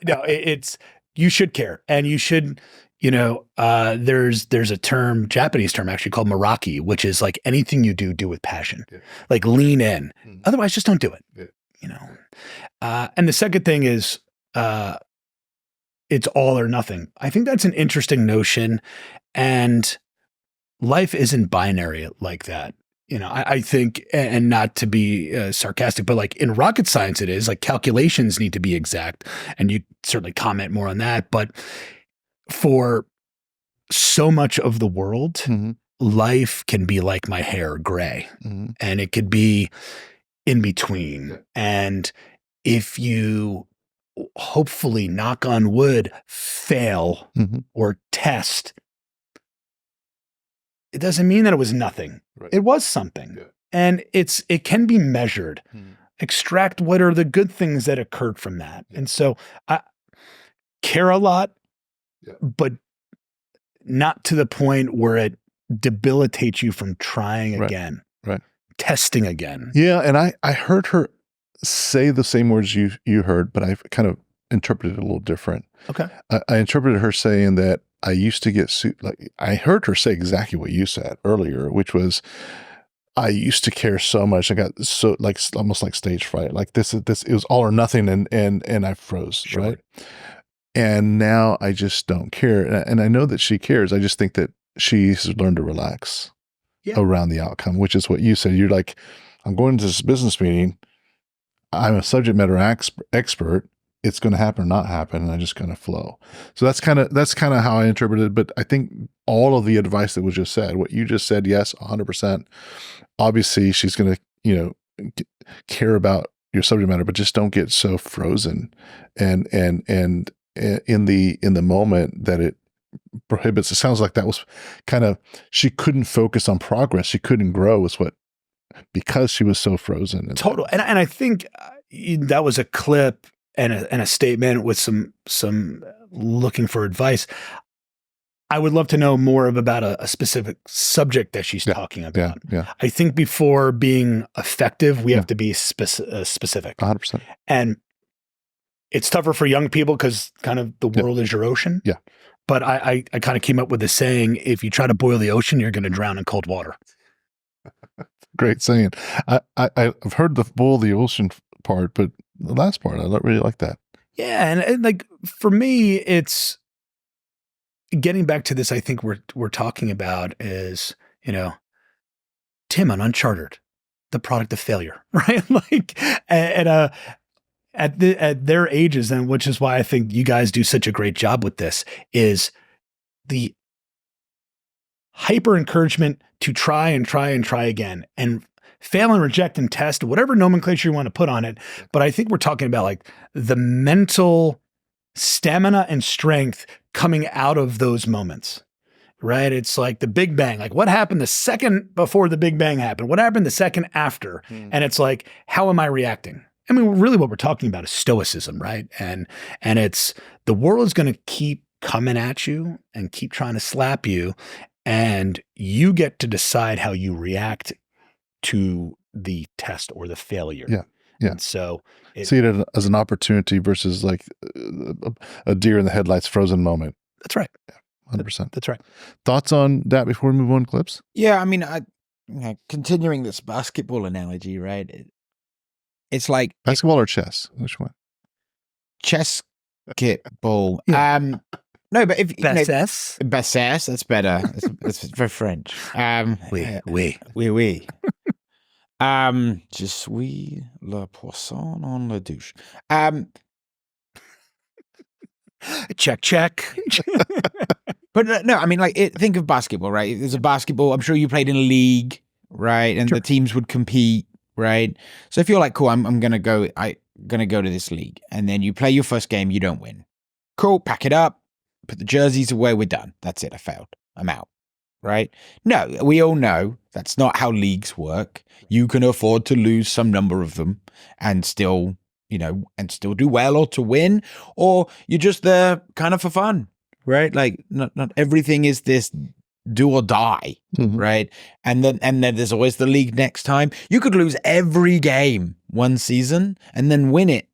no, it's you should care, and you should. There's a term, Japanese term actually called maraki, which is like anything you do with passion, like lean in. Otherwise, just don't do it. Yeah. And the second thing is, it's all or nothing. I think that's an interesting notion, and life isn't binary like that. I think, and not to be sarcastic, but like in rocket science, it is like calculations need to be exact, and you certainly comment more on that. But for so much of the world, life can be like my hair, gray, and it could be in between. And if you hopefully, knock on wood, fail or test, it doesn't mean that it was nothing. Right. It was something. Yeah. And it can be measured. Extract what are the good things that occurred from that. And so I care a lot, but not to the point where it debilitates you from trying again, testing again. Yeah. And I heard her say the same words you heard, but I've kind of interpreted it a little different. Okay. I interpreted her saying that I used to get I heard her say exactly what you said earlier, which was, I used to care so much. I got so almost like stage fright. Like this, it was all or nothing. And I froze. Sure. Right. And now I just don't care. And I know that she cares. I just think that she's learned to relax around the outcome, which is what you said. You're like, I'm going to this business meeting. I'm a subject matter expert. It's going to happen or not happen, and I just kind of flow. So that's kind of how I interpreted it. But I think all of the advice that was just said, what you just said, yes, 100%. Obviously, she's going to care about your subject matter, but just don't get so frozen and in the moment that it prohibits. It sounds like that was kind of, she couldn't focus on progress. She couldn't grow because she was so frozen. Total. And I think that was a clip and a statement with some looking for advice. I would love to know more about a specific subject that she's talking about. Yeah. I think before being effective, we have to be specific. 100%. And it's tougher for young people because kind of the world is your ocean. Yeah. But I kind of came up with a saying, if you try to boil the ocean, you're going to drown in cold water. Great saying. I've heard the boil the ocean part, but the last part, I don't really like that. Yeah. And like for me, it's getting back to this. I think we're talking about is, Tim on Uncharted, the product of failure, right? Like at their ages, and which is why I think you guys do such a great job with this, is the hyper encouragement to try and try and try again and fail and reject and test, whatever nomenclature you want to put on it. But I think we're talking about like the mental stamina and strength coming out of those moments, right? It's like the Big Bang. Like what happened the second before the Big Bang happened? What happened the second after? And it's like, how am I reacting? I mean, really what we're talking about is stoicism, right? And it's the world is going to keep coming at you and keep trying to slap you. And you get to decide how you react to the test or the failure. Yeah. Yeah. And so see it as an opportunity versus like a deer in the headlights frozen moment. That's right. Yeah, 100%. That's right. Thoughts on that before we move on, Clips? Yeah. I mean, continuing this basketball analogy, right? It's like basketball or chess? Which one? Chess-kit-ball. Yeah. No, but if Bassesse, that's better. It's very French. Oui. Je suis le poisson en la douche. Check. But no, I mean, like, think of basketball, right? There's a basketball. I'm sure you played in a league, right? And the teams would compete, right? So if you're like, cool, I'm gonna go to this league, and then you play your first game, you don't win. Cool, pack it up. put the jerseys away, we're done. That's it. I failed. I'm out. Right? No, we all know that's not how leagues work. You can afford to lose some number of them and still, and still do well or to win, or you're just there kind of for fun, right? Like not everything is this do or die, right? And then there's always the league next time. You could lose every game one season and then win it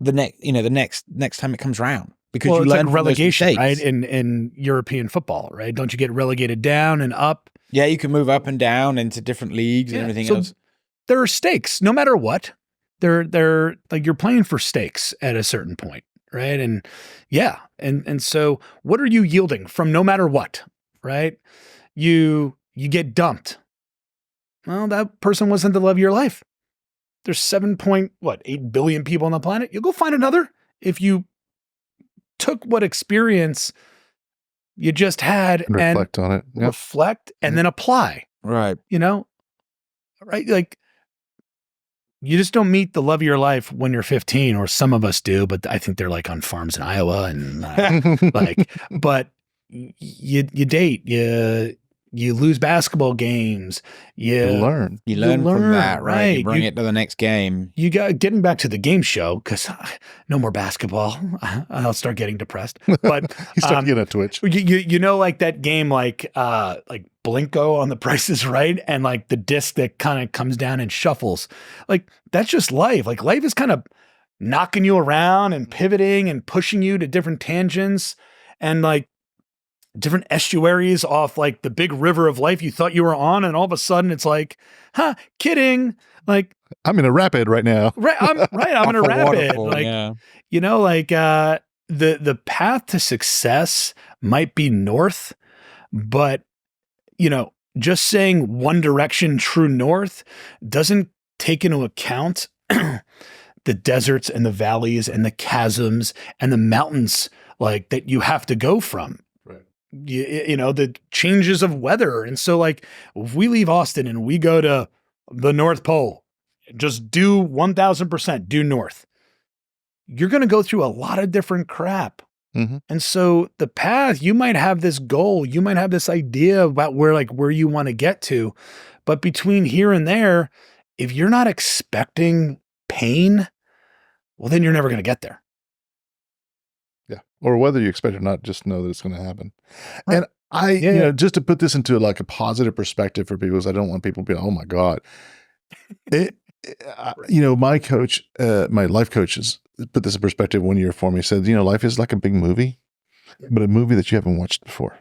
the next time it comes around. Because you learn like relegation, right? In European football, right? Don't you get relegated down and up? Yeah, you can move up and down into different leagues and everything else. There are stakes, no matter what. They're like you're playing for stakes at a certain point, right? And and so what are you yielding from no matter what, right? You get dumped. Well, that person wasn't the love of your life. There's 7.8 billion people on the planet. You'll go find another if you took what experience you just had and reflect on it. Yep. Reflect and then apply. Right. Right. Like you just don't meet the love of your life when you're 15, or some of us do, but I think they're like on farms in Iowa and but you date, you lose basketball games. You learn from that, right? You bring it to the next game. You got getting back to the game show, because no more basketball. I'll start getting depressed. But you start getting a twitch. Like that game, like Blinko on The Price is Right, and like the disc that kind of comes down and shuffles. Like that's just life. Like life is kind of knocking you around and pivoting and pushing you to different tangents and like different estuaries off like the big river of life you thought you were on, and all of a sudden it's like, kidding. Like I'm in a rapid right now. I'm in a rapid. Like, the path to success might be north, but just saying one direction true north doesn't take into account the deserts and the valleys and the chasms and the mountains like that you have to go from. The changes of weather. And so like if we leave Austin and we go to the North Pole, just do 1000% due north, you're going to go through a lot of different crap. And so the path, you might have this goal, you might have this idea about where you want to get to, but between here and there, if you're not expecting pain, well, then you're never going to get there. Yeah. Or whether you expect it or not, just know that it's going to happen. Right. And just to put this into like a positive perspective for people, because I don't want people to be, oh my God. My coach, my life coach has put this in perspective 1 year for me. He said, life is like a big movie, but a movie that you haven't watched before.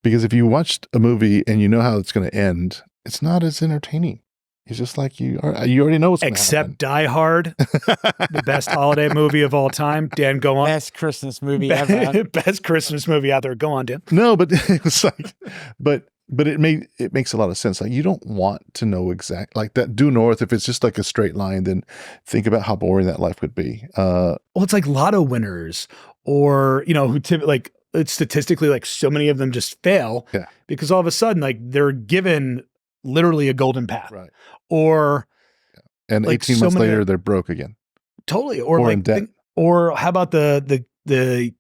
Because if you watched a movie and you know how it's going to end, it's not as entertaining. It's just like you already know what's going to happen. Except Die Hard, the best holiday movie of all time. Dan, go on. Best Christmas movie ever. Best Christmas movie out there. Go on, Dan. No, but it was like, but it makes a lot of sense. Like you don't want to know exact like that due north. If it's just like a straight line, then think about how boring that life would be. Well, it's like lotto winners, or who like it's statistically like so many of them just fail because all of a sudden like they're given literally a golden path, right? Or and like 18 months later they're broke again. Totally. Or like in debt. Or how about the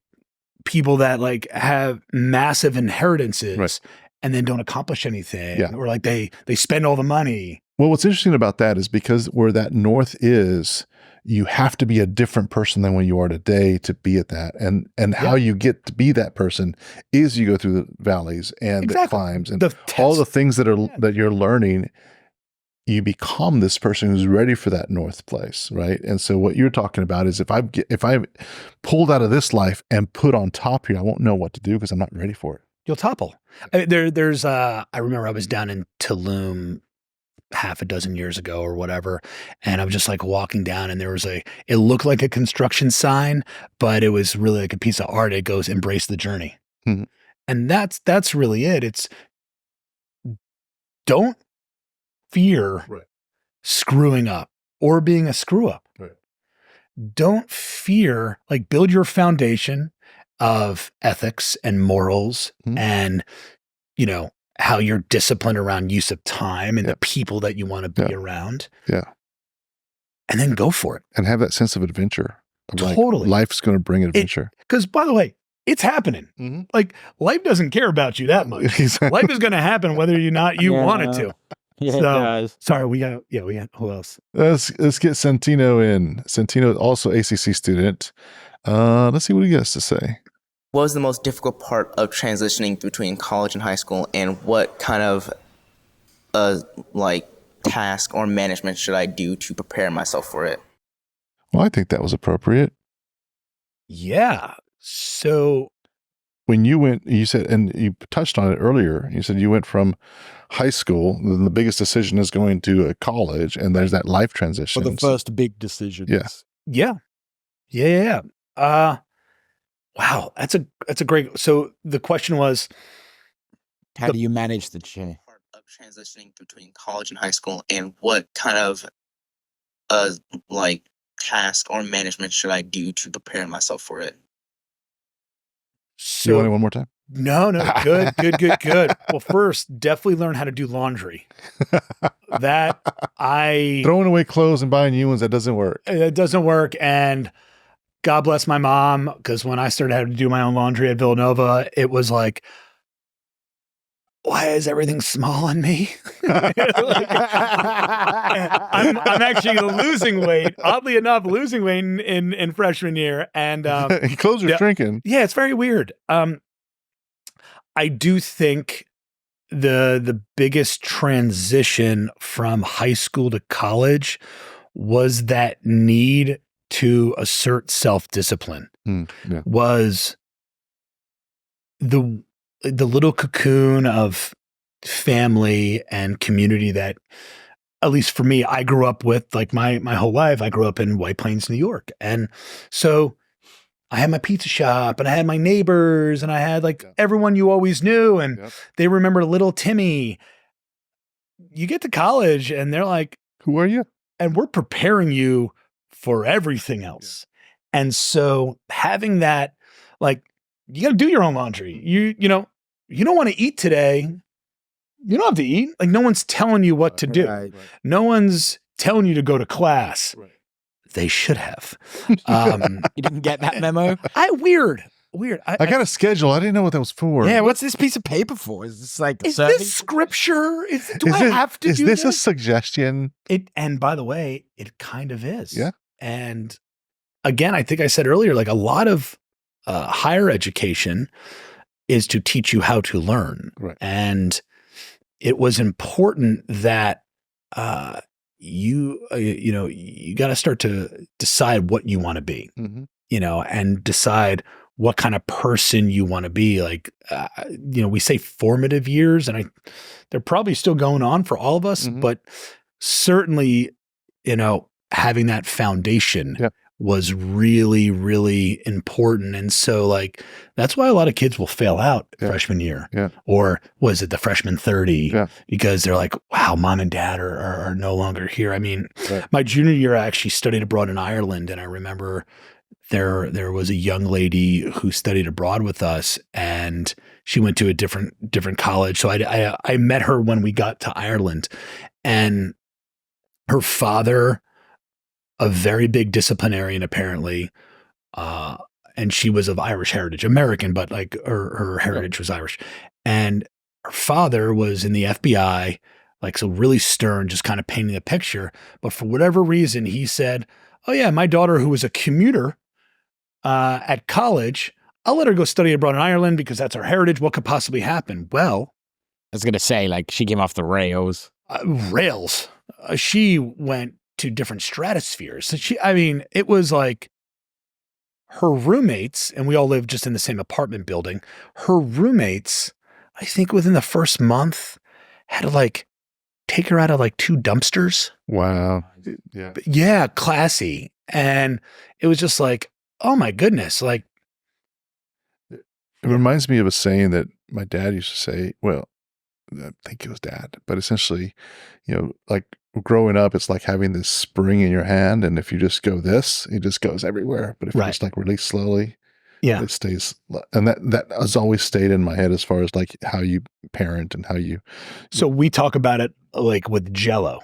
people that like have massive inheritances, right, and then don't accomplish anything, or like they spend all the money. Well, what's interesting about that is because where that north is, you have to be a different person than when you are today to be at that. And how you get to be that person is you go through the valleys and the climbs and all the things that you're learning. You become this person who's ready for that north place, right? And so what you're talking about is if I pulled out of this life and put on top here, I won't know what to do because I'm not ready for it. You'll topple. I mean, I remember I was down in Tulum half a dozen years ago or whatever, and I was just like walking down, and there was it looked like a construction sign, but it was really like a piece of art. It goes, "Embrace the journey," and that's really it. It's don't fear screwing up or being a screw up. Right. Don't fear, like build your foundation of ethics and morals and, how you're disciplined around use of time and the people that you want to be around. Yeah. And then go for it. And have that sense of adventure. Totally. Like life's going to bring adventure. Because by the way, it's happening. Mhm. Like life doesn't care about you that much. Exactly. Life is going to happen whether you want it to. Yeah, it So, does. sorry, we got who else? Let's get Santino in. Santino is also ACC student. Let's see what he has to say. What was the most difficult part of transitioning between college and high school, and what kind of task or management should I do to prepare myself for it? Well, I think that was appropriate. Yeah. So When you went, you said, and you touched on it earlier, you said you went from high school, then the biggest decision is going to a college, and there's that life transition. For the first big decisions. Yeah. Yeah. Wow. That's a great, so the question was, How do you manage the change? Part of transitioning between college and high school, and what kind of task or management should I do to prepare myself for it? You want it so one more time? no, good. Well, first, definitely learn how to do laundry. That Throwing away clothes and buying new ones, that doesn't work. it doesn't work. And God bless my mom, because when I started having to do my own laundry at Villanova, it was like, why is everything small on me? I'm actually losing weight. Oddly enough, losing weight in freshman year, and Clothes are yeah. shrinking. yeah, it's very weird. I do think the biggest transition from high school to college was that need to assert self-discipline. Yeah. Was the little cocoon of family and community that, at least for me, I grew up with. Like my whole life, I grew up in White Plains, New York. And so I had my pizza shop, and I had my neighbors, and I had everyone you always knew, and they remember little Timmy. You get to college and they're like, Who are you? and we're preparing you for everything else. And so having that, you got to do your own laundry. You don't want to eat today. You don't have to eat. No one's telling you what to do. Right. No one's telling you to go to class. Right. They should have. You didn't get that memo? Weird. I got a schedule. I didn't know what that was for. Yeah, what's this piece of paper for? Is this Is this scripture? Do I have to do this? Is this a suggestion? And by the way, it kind of is. Yeah. And again, I think I said earlier, a lot of higher education is to teach you how to learn. Right. And it was important that you got to start to decide what you want to be, Mhm. and decide what kind of person you want to be. We say formative years, and they're probably still going on for all of us, Mhm. but certainly, having that foundation was really, really important. And so that's why a lot of kids will fail out freshman year, or was it the freshman 30? Because they're like, wow, mom and dad are no longer here. I mean, my junior year, I actually studied abroad in Ireland. And I remember there was a young lady who studied abroad with us, and she went to a different college. So I met her when we got to Ireland, and her father, a very big disciplinarian apparently, and she was of Irish heritage, American, but her heritage was Irish. And her father was in the FBI, so really stern, just kind of painting a picture. But for whatever reason, he said, oh yeah, my daughter, who was a commuter at college, I'll let her go study abroad in Ireland because that's our heritage. What could possibly happen? Well, I was going to say, she came off the rails. Rails. She went to different stratospheres. So it was her roommates, and we all lived just in the same apartment building. Her roommates, I think within the first month, had to take her out of 2 dumpsters. Wow. Yeah, classy. And it was just oh my goodness. It reminds me of a saying that my dad used to say. Well, I think it was dad, but essentially, growing up, it's like having this spring in your hand, and if you just go this, it just goes everywhere. But if you just release slowly, it stays. And that has always stayed in my head as far as how you parent and how you. So we talk about it with Jell-O,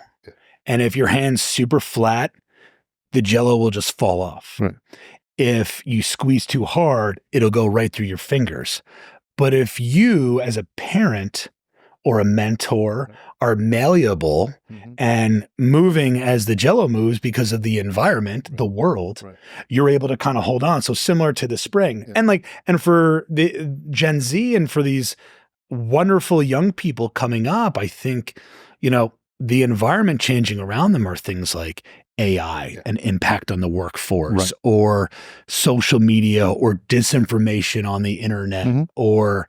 and if your hand's super flat, the Jell-O will just fall off. Right. if you squeeze too hard, it'll go right through your fingers. But if you, as a parent or a mentor, are malleable and moving as the jello moves because of the environment, the world, you're able to kind of hold on. So similar to the spring. And for the Gen Z and for these wonderful young people coming up, I think, the environment changing around them are things like AI and impact on the workforce, or social media, or disinformation on the internet, or,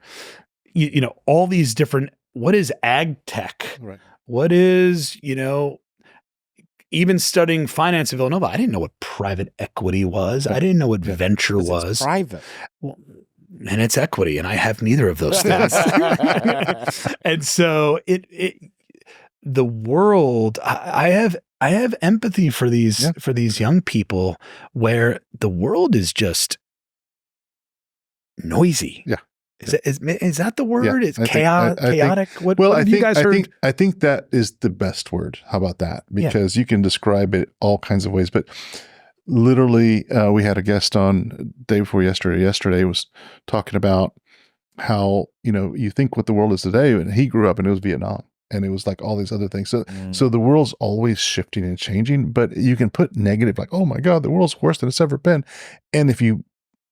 all these different, what is ag tech? What is, even studying finance at Villanova, I didn't know what private equity was. I didn't know what venture was. It's private. Well, and it's equity, and I have neither of those things. And so the world, I have empathy for these young people, where the world is just noisy. Yeah. Is that the word? Yeah, It's chaotic. What have you guys heard? I think that is the best word. How about that? Because you can describe it all kinds of ways. But literally, we had a guest on day before yesterday. Yesterday was talking about how, you think what the world is today, and he grew up and it was Vietnam. And it was like all these other things. So the world's always shifting and changing, but you can put negative, like, oh my God, the world's worse than it's ever been. And if you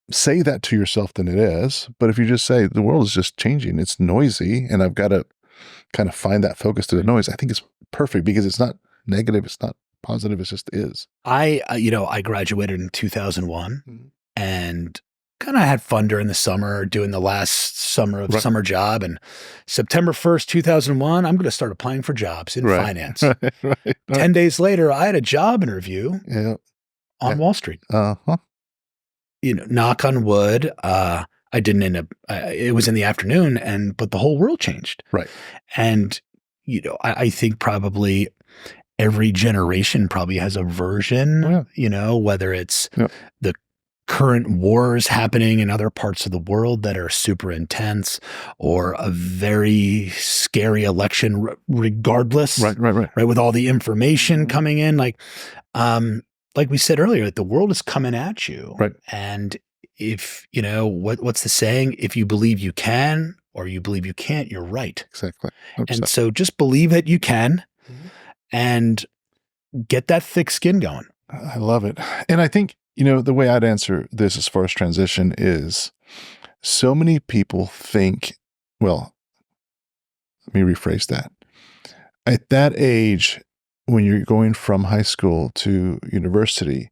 say that to yourself, then it is. But if you just say the world is just changing, it's noisy, and I've got to kind of find that focus to the noise, I think it's perfect, because it's not negative, it's not positive, it just is. I graduated in 2001 and kind of had fun during the summer, doing the last summer of summer job. And September 1st, 2001, I'm going to start applying for jobs in finance. 10 days later, I had a job interview on Wall Street. Knock on wood. I didn't end up, it was in the afternoon, but the whole world changed. Right. And, I think probably every generation probably has a version, whether it's the current wars happening in other parts of the world that are super intense, or a very scary election regardless. Right. With all the information coming in, like we said earlier, the world is coming at you. Right. And if, what's the saying? If you believe you can, or you believe you can't, you're right. Exactly. 100%. And so just believe that you can and get that thick skin going. I love it. And I think, the way I'd answer this as far as transition is, so many people think, well, let me rephrase that. At that age, when you're going from high school to university,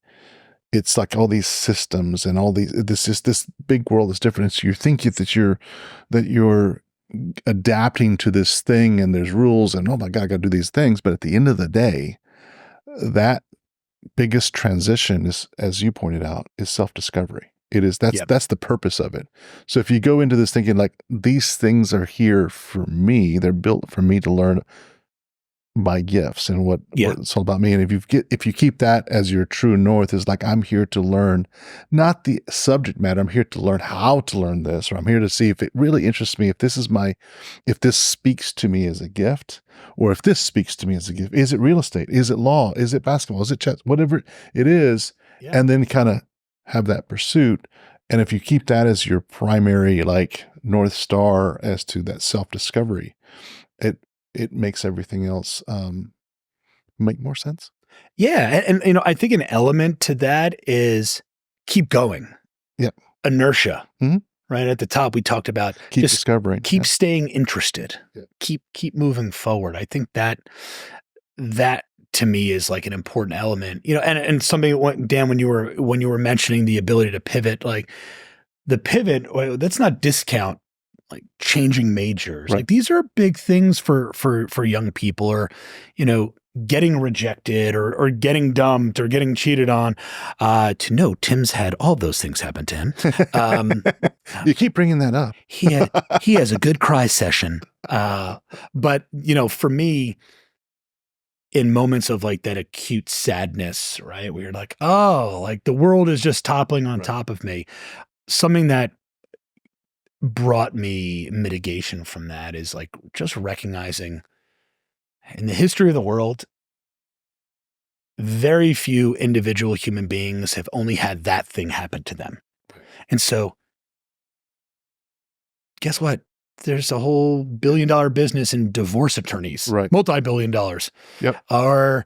it's like all these systems and all these, this big world is different. So you're thinking that you're adapting to this thing, and there's rules, and oh my God, I got to do these things. But at the end of the day, that biggest transition is, as you pointed out, is self-discovery. It is, that's the purpose of it. So if you go into this thinking like, these things are here for me, they're built for me to learn my gifts and what it's all about me. And if you keep that as your true north, is like, I'm here to learn, not the subject matter, I'm here to learn how to learn this, or I'm here to see if it really interests me, if this speaks to me as a gift, or if this speaks to me as a gift. Is it real estate? Is it law? Is it basketball? Is it chess? Whatever it is. And then kind of have that pursuit. And if you keep that as your primary, like, North Star as to that self-discovery, it makes everything else make more sense. Yeah. And I think an element to that is keep going. Yeah. Inertia. Right at the top, we talked about keep discovering, keep staying interested, keep moving forward. I think that to me is like an important element, and something, Dan, when you were mentioning the ability to pivot, like the pivot, let's not discount like changing majors. Like these are big things for young people, or, getting rejected or getting dumped or getting cheated on. To know Tim's had all those things happen to him. You keep bringing that up. he has a good cry session. But for me, in moments of like that acute sadness, right, where you're like, oh, like the world is just toppling on top of me. Something that brought me mitigation from that is like just recognizing, in the history of the world, very few individual human beings have only had that thing happen to them. And so guess what? There's a whole $1 billion business in divorce attorneys, Right. multi-billion dollars, Yep. or,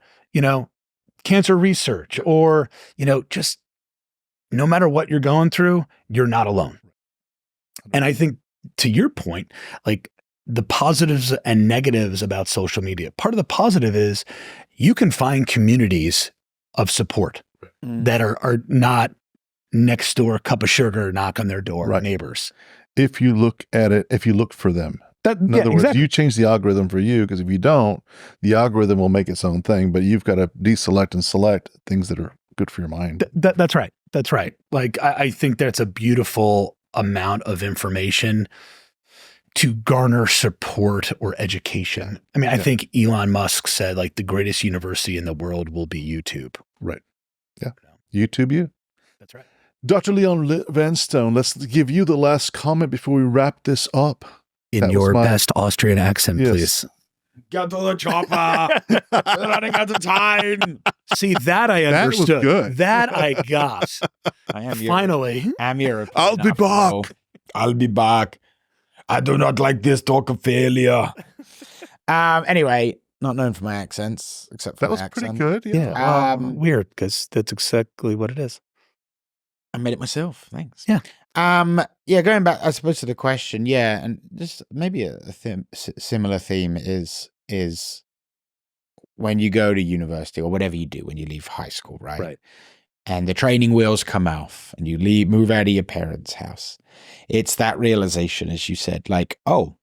cancer research, or, just no matter what you're going through, you're not alone. And I think to your point, like the positives and negatives about social media, part of the positive is you can find communities of support that are not next door cup of sugar, knock on their door, Right. neighbors. If you look at it, if you look for them. In other words, you change the algorithm for you, because if you don't, the algorithm will make its own thing, but you've got to deselect and select things that are good for your mind. That's right. That's right. Like, I think that's a beautiful amount of information to garner support or education. I mean, I think Elon Musk said, like, the greatest university in the world will be YouTube. Right. Yeah. YouTube you. That's right. Dr. Leon Vanstone, let's give you the last comment before we wrap this up. In your best Austrian accent, please. Get to the chopper. We're running out of time. See, that I That was understood. good. That I got. I am Finally. I'm European. I'll be back. I'll be back. I do not like this talk of failure. Anyway, not known for my accents, except for That was my pretty accent. good. Yeah. Weird, because that's exactly what it is. I made it myself. Thanks. Yeah. Going back, I suppose, to the question. Yeah. And just maybe a similar theme is when you go to university or whatever you do when you leave high school, right? Right. And the training wheels come off and you move out of your parents' house. It's that realization, as you said, like, oh,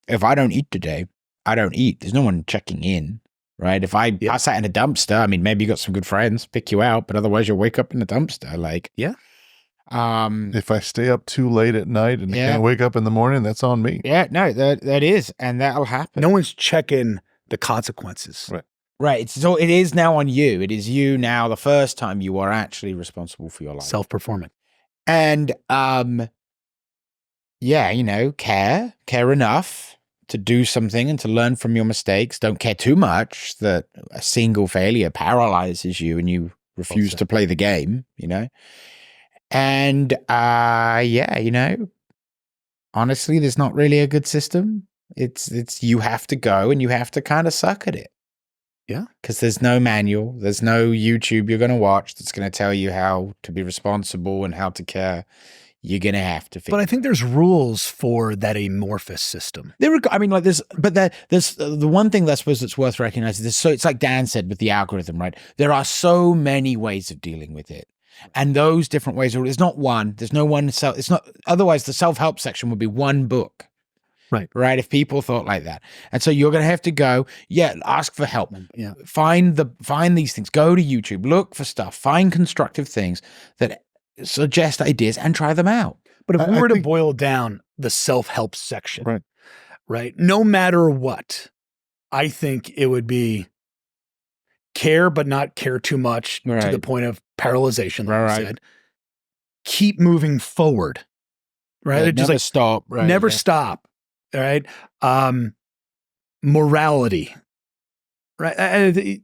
if I don't eat today, I don't eat. There's no one checking in. Right. If I sat in a dumpster, I mean, maybe you got some good friends, pick you out, but otherwise you'll wake up in a dumpster. Like, if I stay up too late at night and can't wake up in the morning, that's on me. Yeah, no, that is, and that'll happen. No one's checking the consequences. Right. Right. So it is now on you. It is you now, the first time you are actually responsible for your life. Self-performing. And, care enough to do something and to learn from your mistakes. Don't care too much that a single failure paralyzes you and you refuse to play the game, And, honestly, there's not really a good system. It's you have to go and you have to kind of suck at it. Yeah. Because there's no manual. There's no YouTube you're going to watch that's going to tell you how to be responsible and how to care. You're going to have to figure. But I think there's rules for that amorphous system. There's the one thing that I suppose that's worth recognizing. So it's like Dan said with the algorithm, right? There are so many ways of dealing with it. And those different ways, there's not one, there's no one, it's not, otherwise the self-help section would be one book. Right. Right. If people thought like that. And so you're going to have to go, ask for help. Yeah. Find these things, go to YouTube, look for stuff, find constructive things that suggest ideas and try them out. But if we were to boil down the self-help section, right, no matter what, I think it would be care, but not care too much to the point of paralyzation, like I said. Keep moving forward, right? Just never stop. Right? Never stop, right? Morality, right?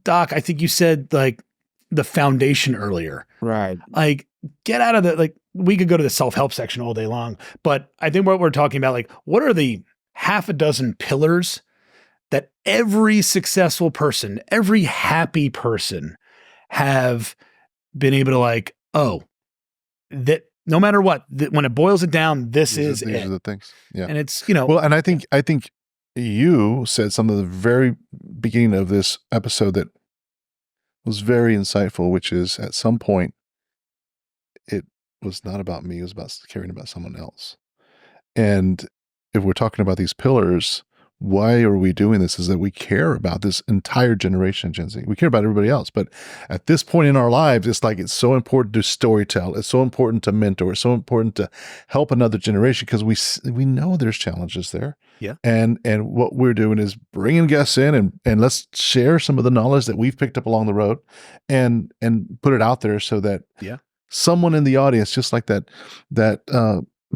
Doc, I think you said like the foundation earlier. Right. Like, get out of we could go to the self-help section all day long, but I think what we're talking about, like, what are the half a dozen pillars that every successful person, every happy person have been able to that no matter what, when it boils it down, these are the things. Yeah. And it's, well, and I think you said something at the very beginning of this episode that was very insightful, which is at some point, it was not about me, it was about caring about someone else. And if we're talking about these pillars, why are we doing this? Is that we care about this entire generation, Gen Z. We care about everybody else. But at this point in our lives, it's so important to storytell. It's so important to mentor. It's so important to help another generation because we know there's challenges there. Yeah. And what we're doing is bringing guests in and let's share some of the knowledge that we've picked up along the road and put it out there so that someone in the audience, just like that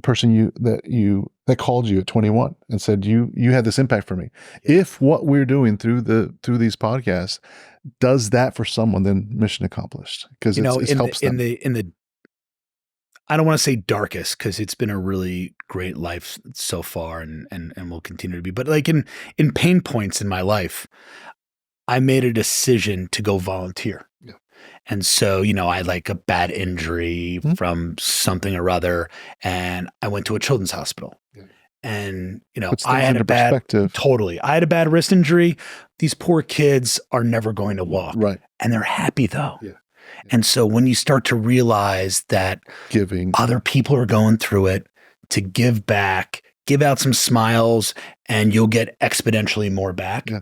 person that called you at 21 and said you had this impact for me. If what we're doing through these podcasts does that for someone, then mission accomplished, because it helps them. In the I don't want to say darkest, because it's been a really great life so far and will continue to be, but like in pain points in my life, I made a decision to go volunteer. Yeah. And so, I had like a bad injury from something or other, and I went to a children's hospital. Yeah. And, I had a bad wrist injury. These poor kids are never going to walk. Right. And they're happy though. Yeah. And so when you start to realize that other people are going through it, to give back, give out some smiles, and you'll get exponentially more back. Yeah.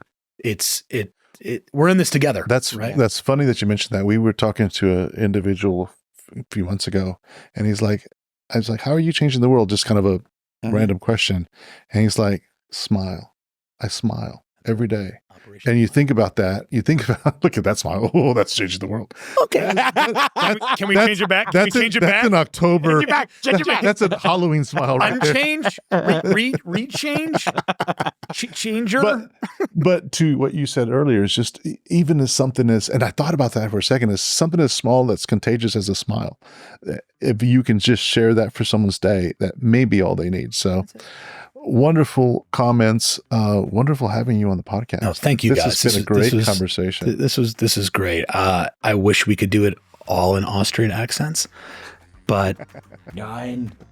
We're in this together. That's right. That's funny that you mentioned that. We were talking to an individual a few months ago, and I was like, how are you changing the world? Just kind of a random question. And he's like, smile. I smile every day. And you think about that. Look at that smile. Oh, that's changing the world. Okay. Can we change it back? Can we change it back? That's in October. Change it back. That's a Halloween smile right there. Unchange? Rechange? Changer? But to what you said earlier is just even as something as, and I thought about that for a second, as something as small that's contagious as a smile. If you can just share that for someone's day, that may be all they need. So wonderful comments. Wonderful having you on the podcast. No, thank you, guys. This has been a great conversation. This is great. I wish we could do it all in Austrian accents, but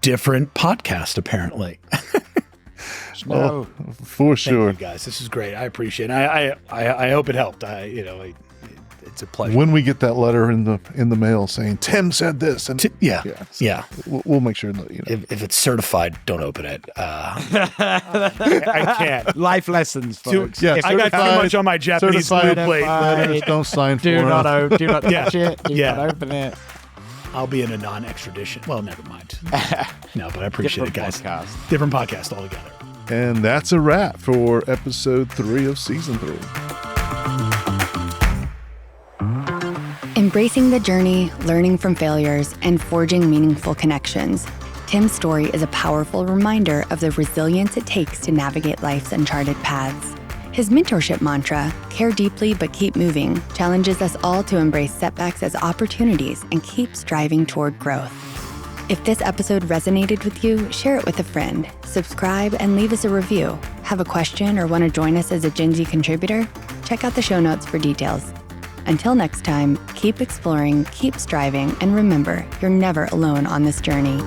different podcast apparently. No, for sure. Thank you, guys. This is great. I appreciate it. I hope it helped. It's a pleasure. When we get that letter in the mail saying Tim said this, and we'll make sure that, if it's certified, don't open it. I can't. Life lessons, folks. I got too much on my Japanese food plate. Letters, don't sign for do not them. do not touch it. Do not open it. I'll be in a non-extradition. Well, never mind. No, but I appreciate it, guys. Different podcast altogether. And that's a wrap for episode 3 of season 3. Embracing the journey, learning from failures, and forging meaningful connections, Tim's story is a powerful reminder of the resilience it takes to navigate life's uncharted paths. His mentorship mantra, care deeply but keep moving, challenges us all to embrace setbacks as opportunities and keep striving toward growth. If this episode resonated with you, share it with a friend, subscribe, and leave us a review. Have a question or want to join us as a Gen Z contributor? Check out the show notes for details. Until next time, keep exploring, keep striving, and remember, you're never alone on this journey.